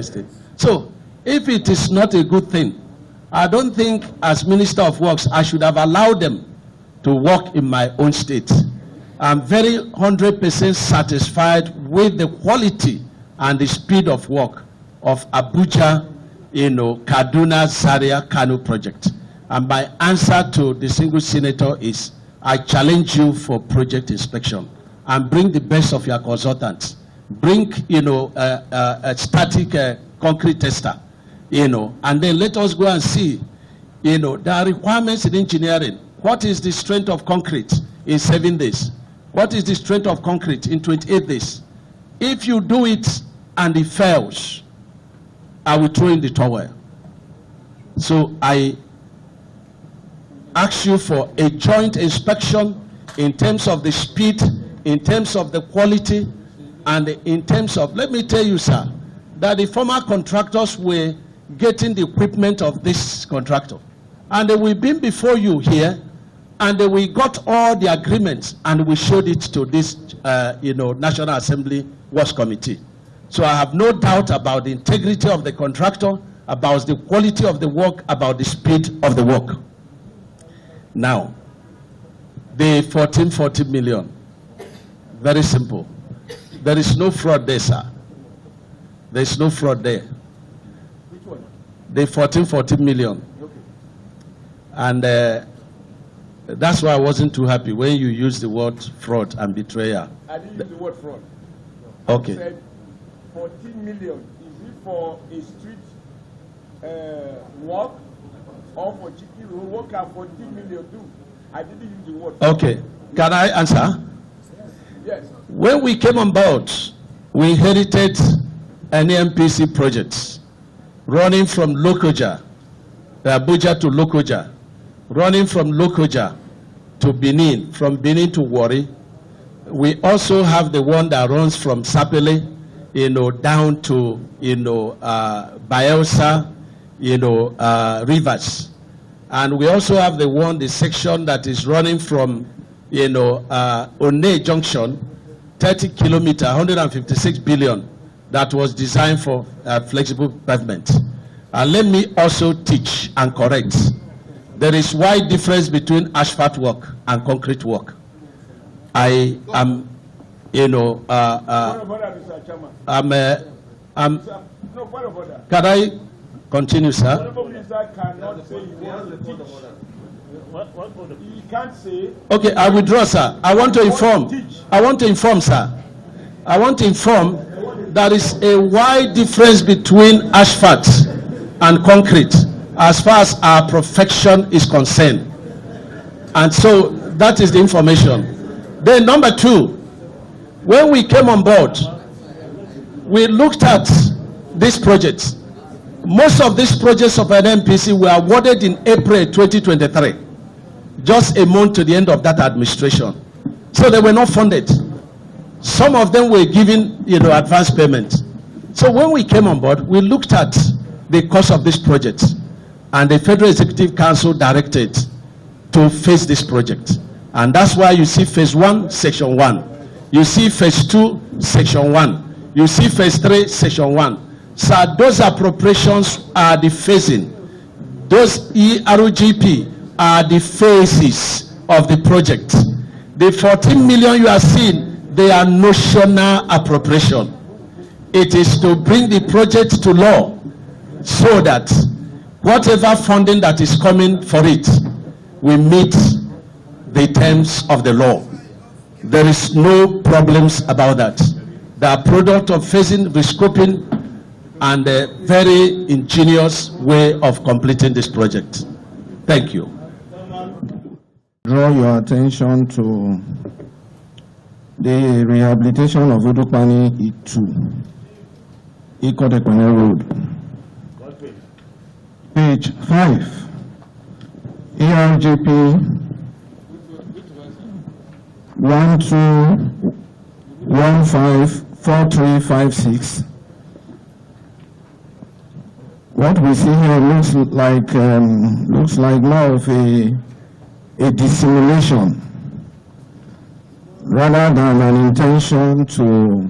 state. So if it is not a good thing, I don't think as Minister of Works I should have allowed them to work in my own state. I'm very 100% satisfied with the quality and the speed of work of Abuja, Kaduna, Zaria, Kano project. And my answer to the single senator is, I challenge you for project inspection and bring the best of your consultants. Bring, a static concrete tester, and then let us go and see, there are requirements in engineering. What is the strength of concrete in 7 days? What is the strength of concrete in 28 days? If you do it and it fails, I will throw in the towel. So I ask you for a joint inspection in terms of the speed, in terms of the quality, and in terms of, let me tell you, sir, that the former contractors were getting the equipment of this contractor. And we've been before you here, and we got all the agreements, and we showed it to this, National Assembly Works Committee. So I have no doubt about the integrity of the contractor, about the quality of the work, about the speed of the work. Now, the 1440 million, very simple. There is no fraud there, sir. There is no fraud there. Which one? The 1440 million. Okay. And that's why I wasn't too happy when you used the word fraud and betrayal. I didn't use the word fraud. Okay. I said 14 million. Is it for a street work or for chicken work and 14 million too? I didn't use the word fraud. Okay. Can I answer? Yes. When we came on board, we inherited an NMPC project running from Lokoja, Abuja to Lokoja, running from Lokoja to Benin, from Benin to Warri. We also have the one that runs from Sapele, down to, Bayelsa, Rivers. And we also have the section that is running from, One Junction, 30 kilometers, 156 billion, that was designed for flexible pavement. And let me also teach and correct. There is wide difference between asphalt work and concrete work. I am, can I continue, sir? Okay, I withdraw, sir. I want to inform, sir. I want to inform there is a wide difference between asphalt and concrete as far as our profession is concerned. And so that is the information. Then number two, when we came on board, we looked at these projects. Most of these projects of an NPC were awarded in April 2023, just a month to the end of that administration. So they were not funded. Some of them were given, advance payment. So when we came on board, we looked at the cost of this project, and the Federal Executive Council directed to phase this project. And that's why you see phase 1, section 1. You see phase 2, section 1. You see phase 3, section 1. So those appropriations are the phasing. Those ERGP are the phases of the project. The 14 million you are seeing, they are notional appropriation. It is to bring the project to law so that whatever funding that is coming for it will meet the terms of the law. There is no problems about that. They are product of phasing, rescoping, and a very ingenious way of completing this project. Thank you. Draw your attention to the rehabilitation of Udupani E2, Ikotekwane Road. Page 5, ERGP 12154356. What we see here looks like more of a dissimulation rather than an intention to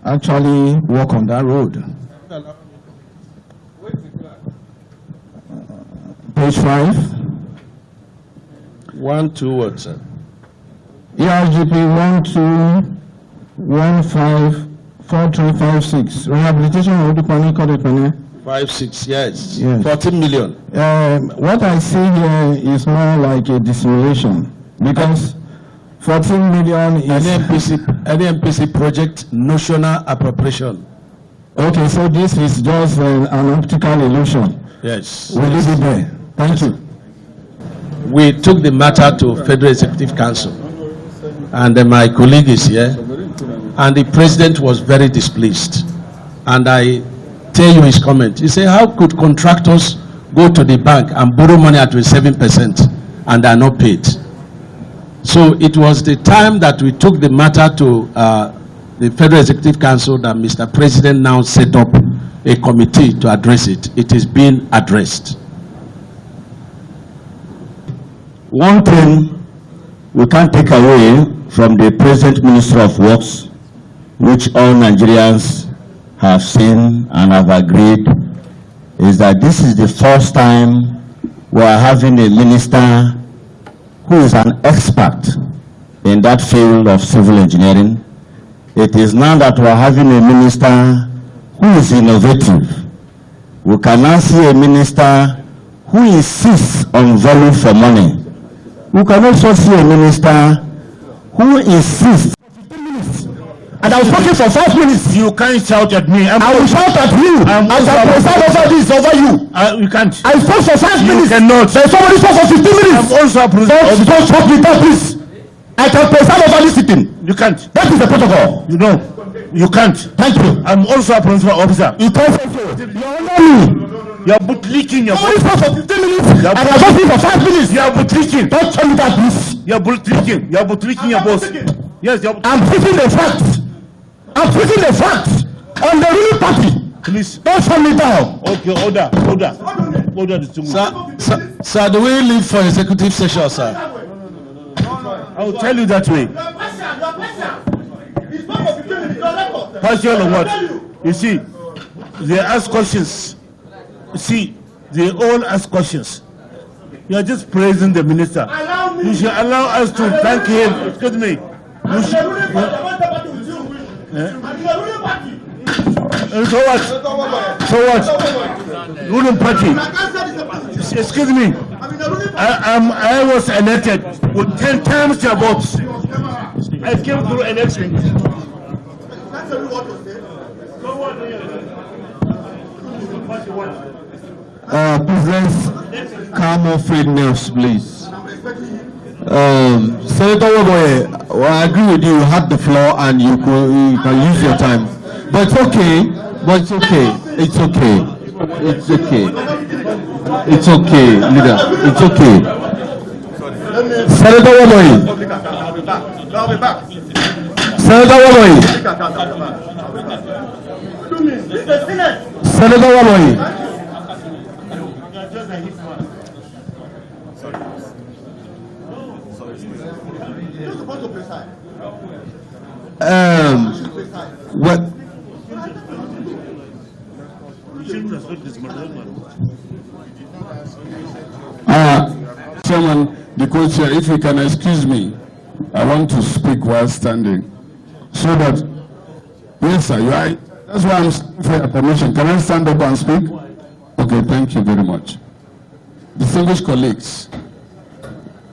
actually walk on that road. Page 5. 1, 2, what, sir? ERGP 12154356. Rehabilitation of Udupani Kodepene. 5-6, yes. 14 million. What I see here is more like a dissimulation because 14 million is any NPC project notional appropriation. Okay, so this is just an optical illusion. Yes. We'll leave it there. Thank you. We took the matter to Federal Executive Council, and my colleague is here, and the president was very displeased. And I tell you his comment. He said, how could contractors go to the bank and borrow money at 7% and they are not paid? So it was the time that we took the matter to the Federal Executive Council that Mr. President now set up a committee to address it. It is being addressed. One thing we can't take away from the present Minister of Works, which all Nigerians have seen and have agreed, is that this is the first time we are having a minister who is an expert in that field of civil engineering. It is now that we are having a minister who is innovative. We can now see a minister who insists on value for money. We can also see a minister who insists. And I was talking for 5 minutes. You can't shout at me. I will shout at you. As I preside over this over you. You can't. I spoke for 5 minutes. You cannot. Then somebody spoke for 15 minutes. I'm also a Don't stop me there, please. I can preside over this sitting. You can't. That is the protocol. You know. You can't. Thank you. I'm also a principal officer. You can't say so. You're under me. You are bootlicking your No, boss. it's not for 15 minutes. And I'm talking for 5 minutes. You are bootlicking. Don't tell me that, please. You are bootlicking. You are bootlicking your boss. Yes, you are. I'm speaking the facts. I'm speaking the facts on the ruling party. Please. Don't shut me down. Okay, order. Order the two. Sir, do we leave for executive session, sir? I will tell you that way. Partial or what? You see, they ask questions. You see, they all ask questions. You are just praising the minister. You should allow us to thank him. Excuse me. You should, so what? So what? Ruling party. Excuse me. I was elected with 10 times your votes. I came through election. Please let's calm off fake news, please. Senator Waboye, well, I agree with you. You had the floor and you can use your time. But it's okay. It's okay, leader. It's okay. Senator Waboye. Senator Waboye. Senator Waboye. What? Chairman, the co-chair, if you can excuse me, I want to speak while standing. So that, yes sir, that's why I'm asking for your permission. Can I stand up and speak? Okay, thank you very much. Distinguished colleagues,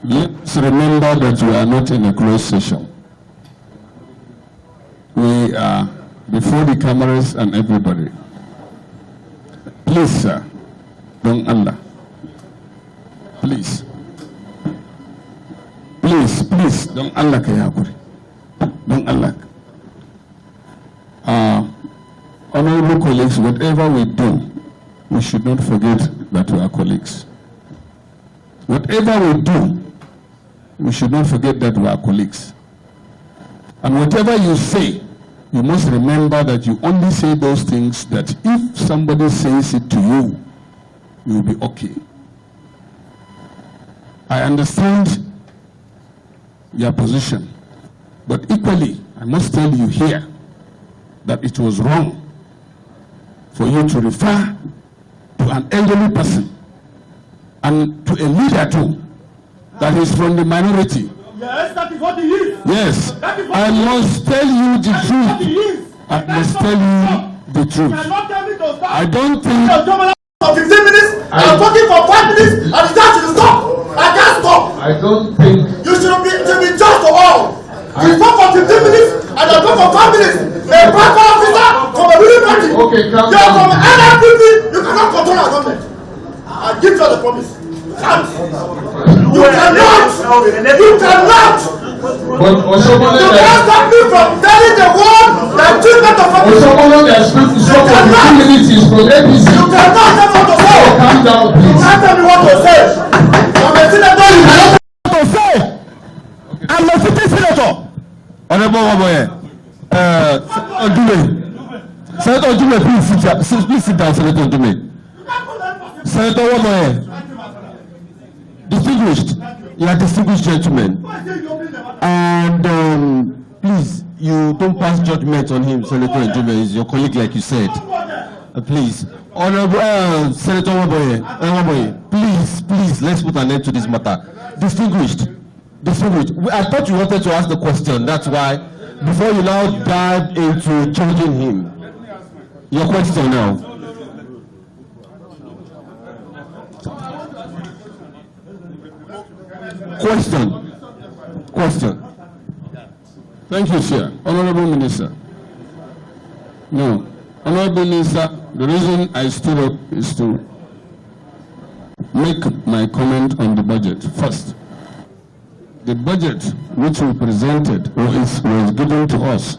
let's remember that we are not in a closed session. We are before the cameras and everybody. Please, sir, don't Allah. Please, don't Allah kayakuri. Don't Allah. Honorable colleagues, whatever we do, we should not forget that we are colleagues. Whatever we do, we should not forget that we are colleagues. And whatever you say, you must remember that you only say those things that if somebody says it to you, you will be okay. I understand your position, but equally, I must tell you here that it was wrong for you to refer to an elderly person and to a leader too that is from the minority. Yes, that is what he is. Yes, I must tell you the truth. I must tell you the truth. I don't think. For 15 minutes, I'm talking for 5 minutes, and it has to stop. I can't stop. I don't think. You should be just to all. You talk for 15 minutes, and I talk for 5 minutes. A bank officer from a ruling party. Okay, you are from NFPP. You cannot control our government. I give you the promise. You cannot. But You can't stop me from telling the world that treatment of is from APC. You cannot tell me what to say. Calm down, please. You can't tell me what to say. I'm a senator. You cannot tell me what to say. I'm a sitting senator. Honorable Waboye, Senator Odume, please sit down, Senator Odume. Senator Waboye, distinguished, you are distinguished gentlemen, and please, you don't pass judgment on him. Senator Odume is your colleague, like you said. Please, Honorable Senator Waboye, please, let's put an end to this matter. Distinguished. I thought you wanted to ask the question. That's why, before you now dive into changing him, your question now. Question. Thank you, sir. Honorable Minister. No. Honorable Minister, the reason I stood up is to make my comment on the budget. First, the budget which we presented or was given to us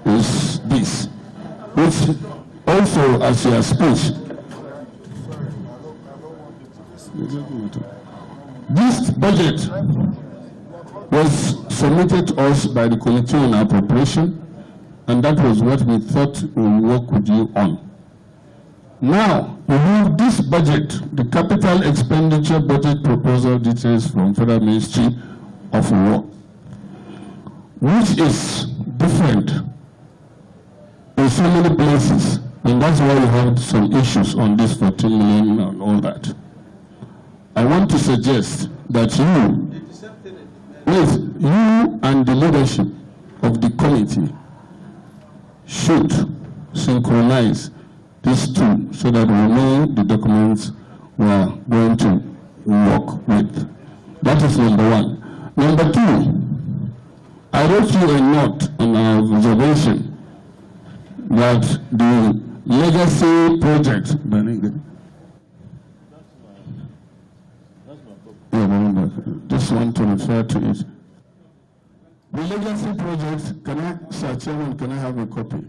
is this, which also, as your speech, This budget was submitted to us by the Committee on Appropriation, and that was what we thought we would work with you on. Now, we have this budget, the capital expenditure budget proposal details from Federal Ministry of War, which is different in so many places, and that's why we have some issues on this 14 million and all that. I want to suggest that you and the leadership of the committee should synchronize these two so that we know the documents we are going to work with. That is number one. Number two, I wrote you a note on our observation that the legacy project, this one to refer to it. The legacy project, Sir Chairman, can I have a copy?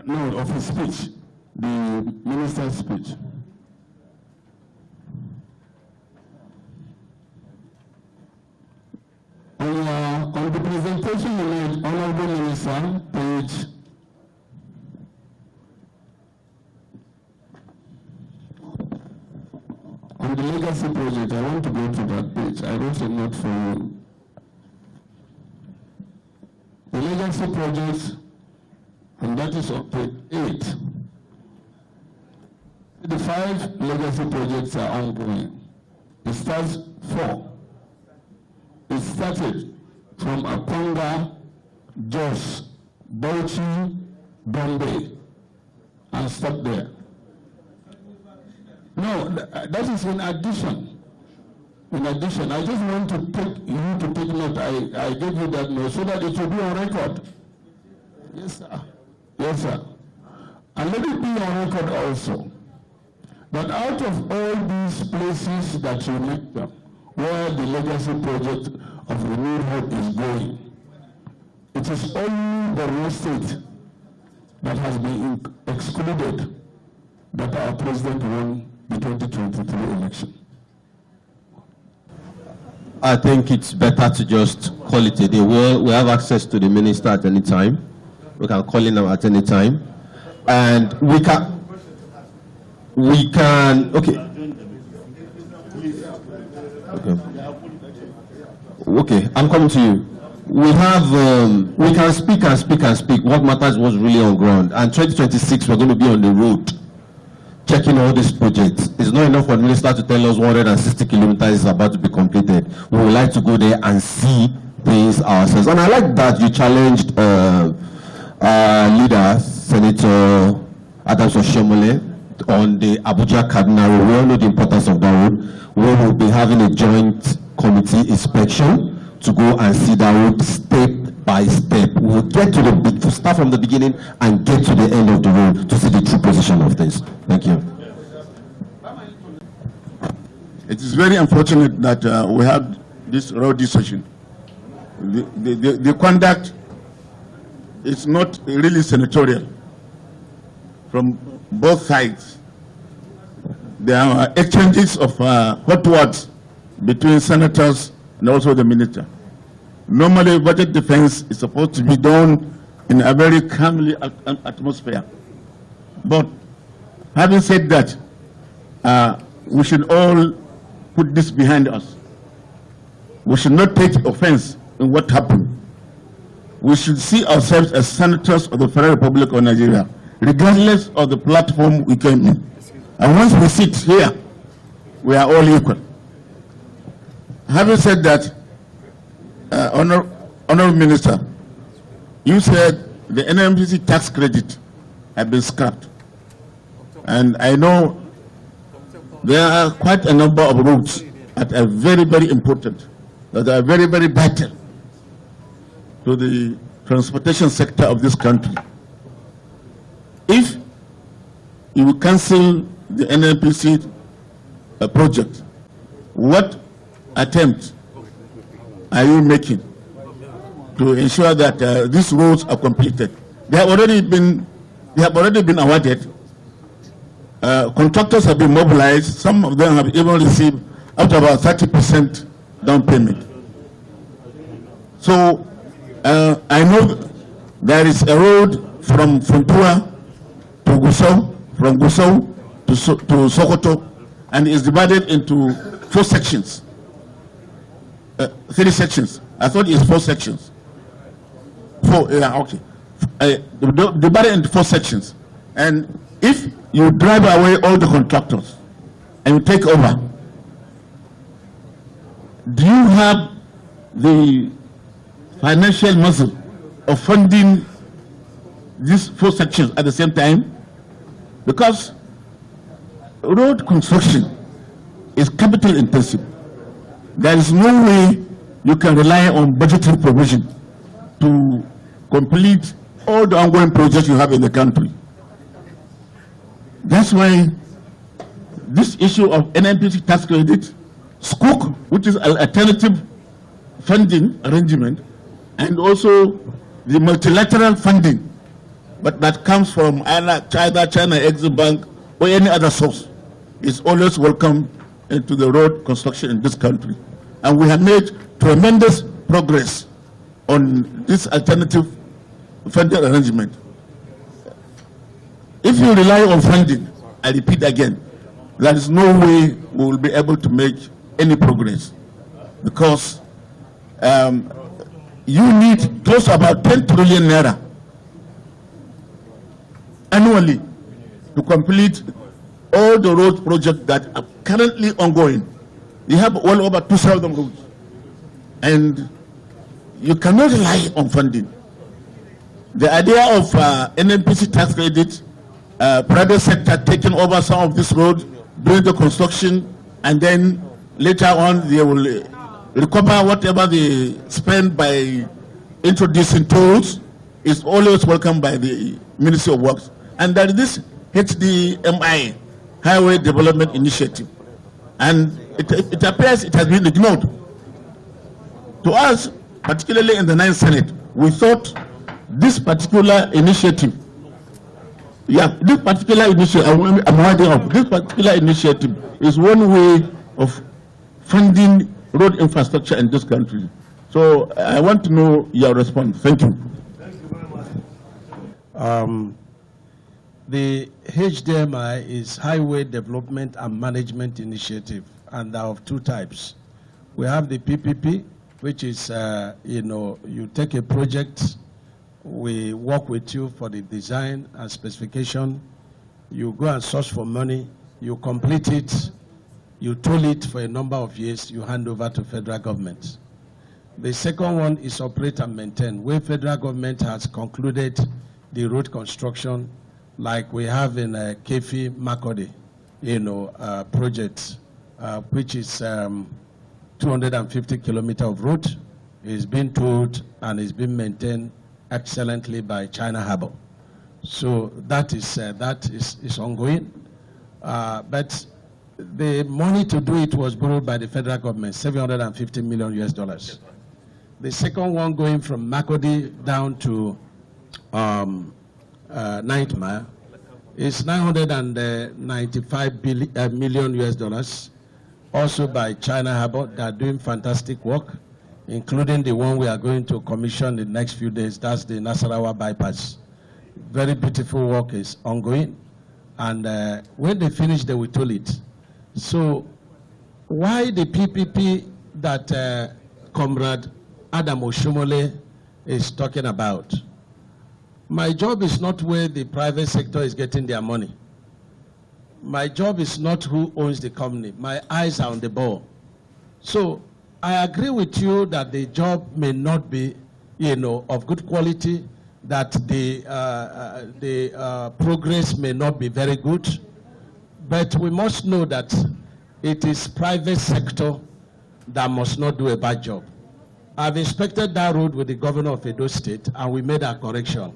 No, of his speech, the minister's speech. On the presentation you made, Honorable Minister, page on the legacy project, I want to go to that page. I wrote a note for you. The legacy project, and that is on page 8. The 5 legacy projects are ongoing. It starts 4. It started from Aponga, Jos, Bauchi, Bombay, and stopped there. No, that is in addition. In addition, I just want to take you to take note. I gave you that note so that it will be on record. Yes, sir. Yes, sir. And let it be on record also that out of all these places that you mentioned, where the legacy project of Renewed Hope is going, it is only the Borno State that has been excluded that our president won the 2023 election. I think it's better to just call it a day. We have access to the minister at any time. We can call him at any time. And we can, okay. Okay, I'm coming to you. We have, we can speak and speak and speak. What matters was really on ground. And 2026, we're going to be on the road, checking all these projects. It's not enough for the minister to tell us 160 kilometers is about to be completed. We would like to go there and see things ourselves. And I like that you challenged leader, Senator Adams Oshomole, on the Abuja-Kaduna road. We all know the importance of that road. We will be having a joint committee inspection to go and see that road step by step. We'll get to the start from the beginning and get to the end of the road to see the true position of things. Thank you. It is very unfortunate that we have this road decision. The conduct is not really senatorial from both sides. There are exchanges of hot words between senators and also the minister. Normally, budget defense is supposed to be done in a very calmly atmosphere. But having said that, we should all put this behind us. We should not take offense in what happened. We should see ourselves as senators of the Federal Republic of Nigeria, regardless of the platform we came in. And once we sit here, we are all equal. Having said that, Honorable Minister, you said the NMPC tax credit had been scrapped. And I know there are quite a number of routes that are very, very important, that are very, very vital to the transportation sector of this country. If you cancel the NNPC project, what attempt are you making to ensure that these roads are completed? They have already been awarded, Contractors have been mobilized. Some of them have even received up to about 30% down payment. So I know there is a road from Funtua to Gusau, from Gusau to Sokoto, and is divided into 4 sections. 3 sections. I thought it's 4 sections. 4, yeah, okay. Divided into 4 sections. And if you drive away all the contractors and you take over, do you have the financial muscle of funding these 4 sections at the same time? Because road construction is capital intensive. There is no way you can rely on budgetary provision to complete all the ongoing projects you have in the country. That's why this issue of NNPC tax credit, SCOOC, which is an alternative funding arrangement, and also the multilateral funding, but that comes from either China Exim Bank, or any other source, is always welcome into the road construction in this country. And we have made tremendous progress on this alternative funding arrangement. If you rely on funding, I repeat again, there is no way we will be able to make any progress, because you need close to about 10 trillion naira annually to complete all the road projects that are currently ongoing. You have well over 2,000 roads, and you cannot rely on funding. The idea of NNPC tax credit, private sector taking over some of this road, doing the construction, and then later on they will recover whatever they spend by introducing tolls, is always welcomed by the Ministry of Works. And there is this HDMI, Highway Development Initiative, and it appears it has been ignored. To us, particularly in the 9th Senate, we thought this particular initiative, this particular initiative is one way of funding road infrastructure in this country. So I want to know your response. Thank you. Thank you very much. The HDMI is Highway Development and Management Initiative, and they are of 2 types. We have the PPP, which is, you take a project, we work with you for the design and specification, you go and source for money, you complete it, you toll it for a number of years, you hand over to federal government. The second one is operate and maintain, where federal government has concluded the road construction, like we have in Kefi Makode, project, which is 250 kilometers of road, is being tolled and is being maintained excellently by China Harbour. So that is ongoing, but the money to do it was borrowed by the federal government, $750 million US. The second one going from Makodi down to 9th Mile is $995 million US, also by China Harbour. They are doing fantastic work, including the one we are going to commission in the next few days. That's the Nasarawa bypass. Very beautiful work is ongoing, and when they finish, they will toll it. So why the PPP that Comrade Adam Oshomole is talking about? My job is not where the private sector is getting their money. My job is not who owns the company. My eyes are on the ball. So I agree with you that the job may not be, of good quality, that the progress may not be very good, but we must know that it is private sector that must not do a bad job. I've inspected that road with the governor of Edo State, and we made a correction.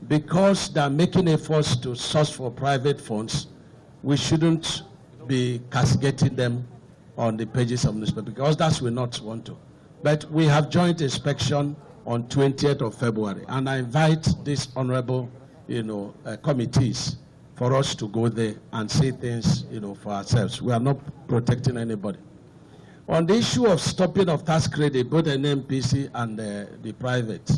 Because they're making efforts to source for private funds, we shouldn't be castigating them on the pages of newspaper, because that's we not want to. But we have joint inspection on 20th of February, and I invite these honorable, committees for us to go there and see things, for ourselves. We are not protecting anybody. On the issue of stopping of tax credit, both NMPC and the private,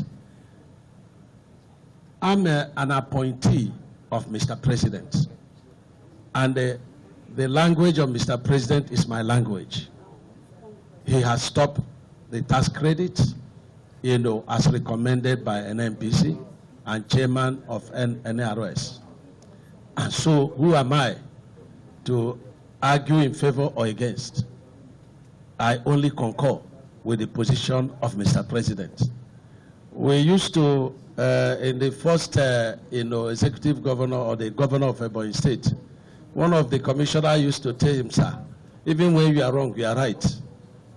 I'm an appointee of Mr. President. And the language of Mr. President is my language. He has stopped the tax credit, as recommended by NMPC and chairman of NRS. And so who am I to argue in favor or against? I only concur with the position of Mr. President. We used to, in the first, executive governor or the governor of Ebonyi State, one of the commissioners used to tell him, sir, even when you are wrong, you are right.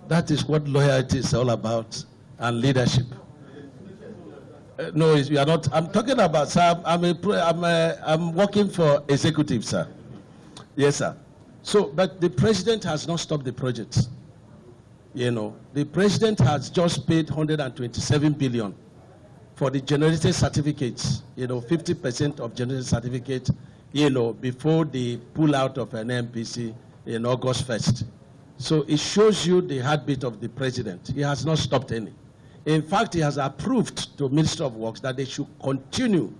That is what loyalty is all about, and leadership. No, you are not. I'm talking about, sir, I'm working for executive, sir. Yes, sir. So, but the president has not stopped the project. The president has just paid 127 billion for the generated certificates, 50% of generated certificates, before the pull out of an MPC in August 1st. So it shows you the heartbeat of the president. He has not stopped any. In fact, he has approved to Minister of Works that they should continue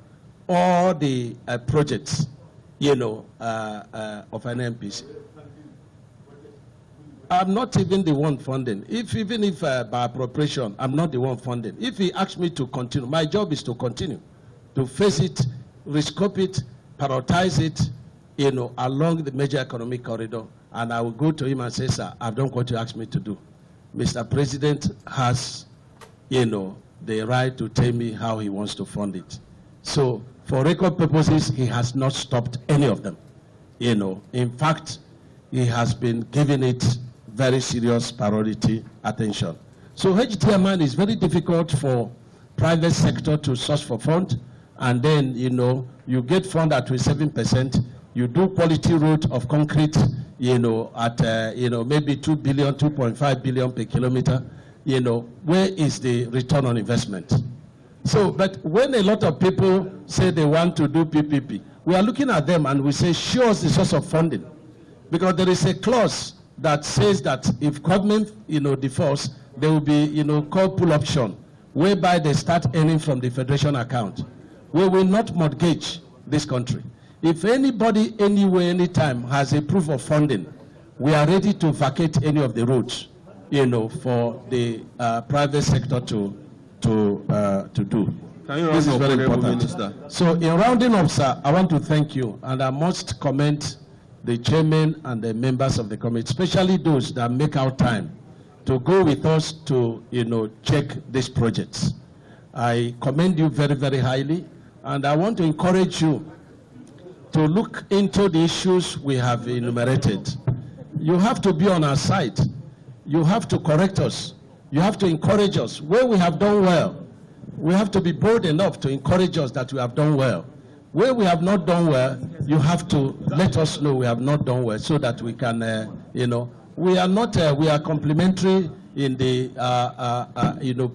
all the projects, of an MPC. I'm not even the one funding. Even if by appropriation, I'm not the one funding. If he asks me to continue, my job is to continue, to face it, rescope it, prioritize it, along the major economic corridor, and I will go to him and say, sir, I've done what you asked me to do. Mr. President has, the right to tell me how he wants to fund it. So, for record purposes, he has not stopped any of them. In fact, he has been giving it very serious priority attention. So HTML is very difficult for private sector to source for fund, and then, you get fund at 27%, you do quality road of concrete, at, maybe 2 billion, 2.5 billion per kilometer, where is the return on investment? So, but when a lot of people say they want to do PPP, we are looking at them and we say, show us the source of funding. Because there is a clause that says that if government, defaults, there will be, called pull option, whereby they start earning from the federation account. We will not mortgage this country. If anybody, anywhere, anytime has a proof of funding, we are ready to vacate any of the roads, for the private sector to do. This is very important. Minister. So in rounding up, sir, I want to thank you, and I must commend the chairman and the members of the committee, especially those that make out time to go with us to, check these projects. I commend you very, very highly, and I want to encourage you to look into the issues we have enumerated. You have to be on our side. You have to correct us. You have to encourage us. Where we have done well, we have to be bold enough to encourage us that we have done well. Where we have not done well, you have to let us know we have not done well so that we can, we are not, we are complementary in the,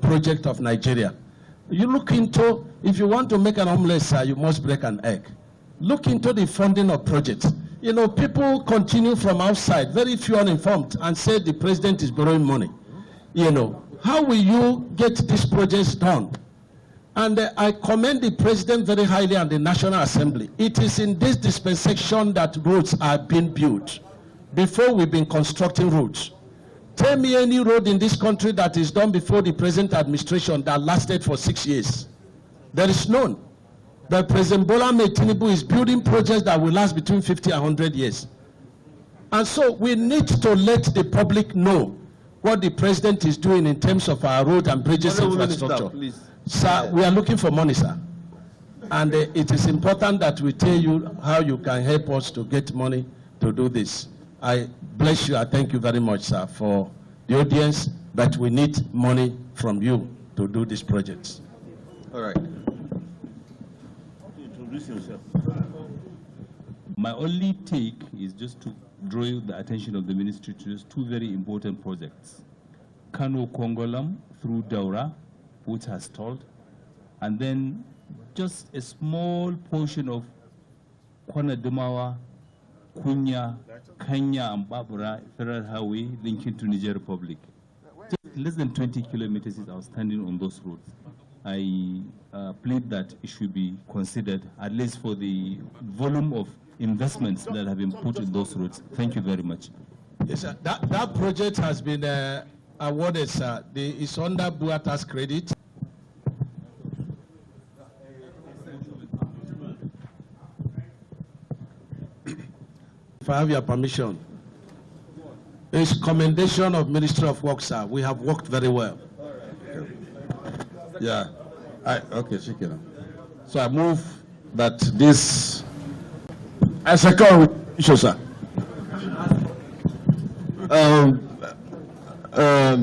project of Nigeria. You look into, if you want to make an omelette, you must break an egg. Look into the funding of projects. People continue from outside, very few uninformed, and say the president is borrowing money. How will you get these projects done? And I commend the president very highly and the National Assembly. It is in this dispensation that roads are being built. Before, we've been constructing roads. Tell me any road in this country that is done before the present administration that lasted for 6 years. There is none. But President Bola Ahmed Tinubu is building projects that will last between 50 and 100 years. And so we need to let the public know what the president is doing in terms of our road and bridges infrastructure. Minister, sir, we are looking for money, sir. And it is important that we tell you how you can help us to get money to do this. I bless you. I thank you very much, sir, for the audience, but we need money from you to do these projects. All right. Introduce yourself. My only take is just to draw the attention of the ministry to just two very important projects. Kano Kongolam through Daura, which has stalled, and then just a small portion of Kwana Dumawa, Kunya, Kenya, and Babura Federal Highway linking to Niger Republic. Just less than 20 kilometers is outstanding on those roads. I plead that it should be considered, at least for the volume of investments that have been put in those roads. Thank you very much. Yes, sir. That project has been awarded, sir. It's under Buata's credit. If I have your permission, it's commendation of Ministry of Works, sir. We have worked very well. Yeah. Okay, Shikira. So I move that this. I second, sir.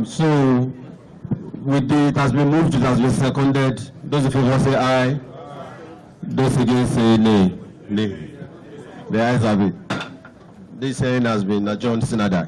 So with it has been moved, it has been seconded. Those in favor say aye. Those against say nay. Nay. The ayes have it. This hearing has been adjourned. Sinadai.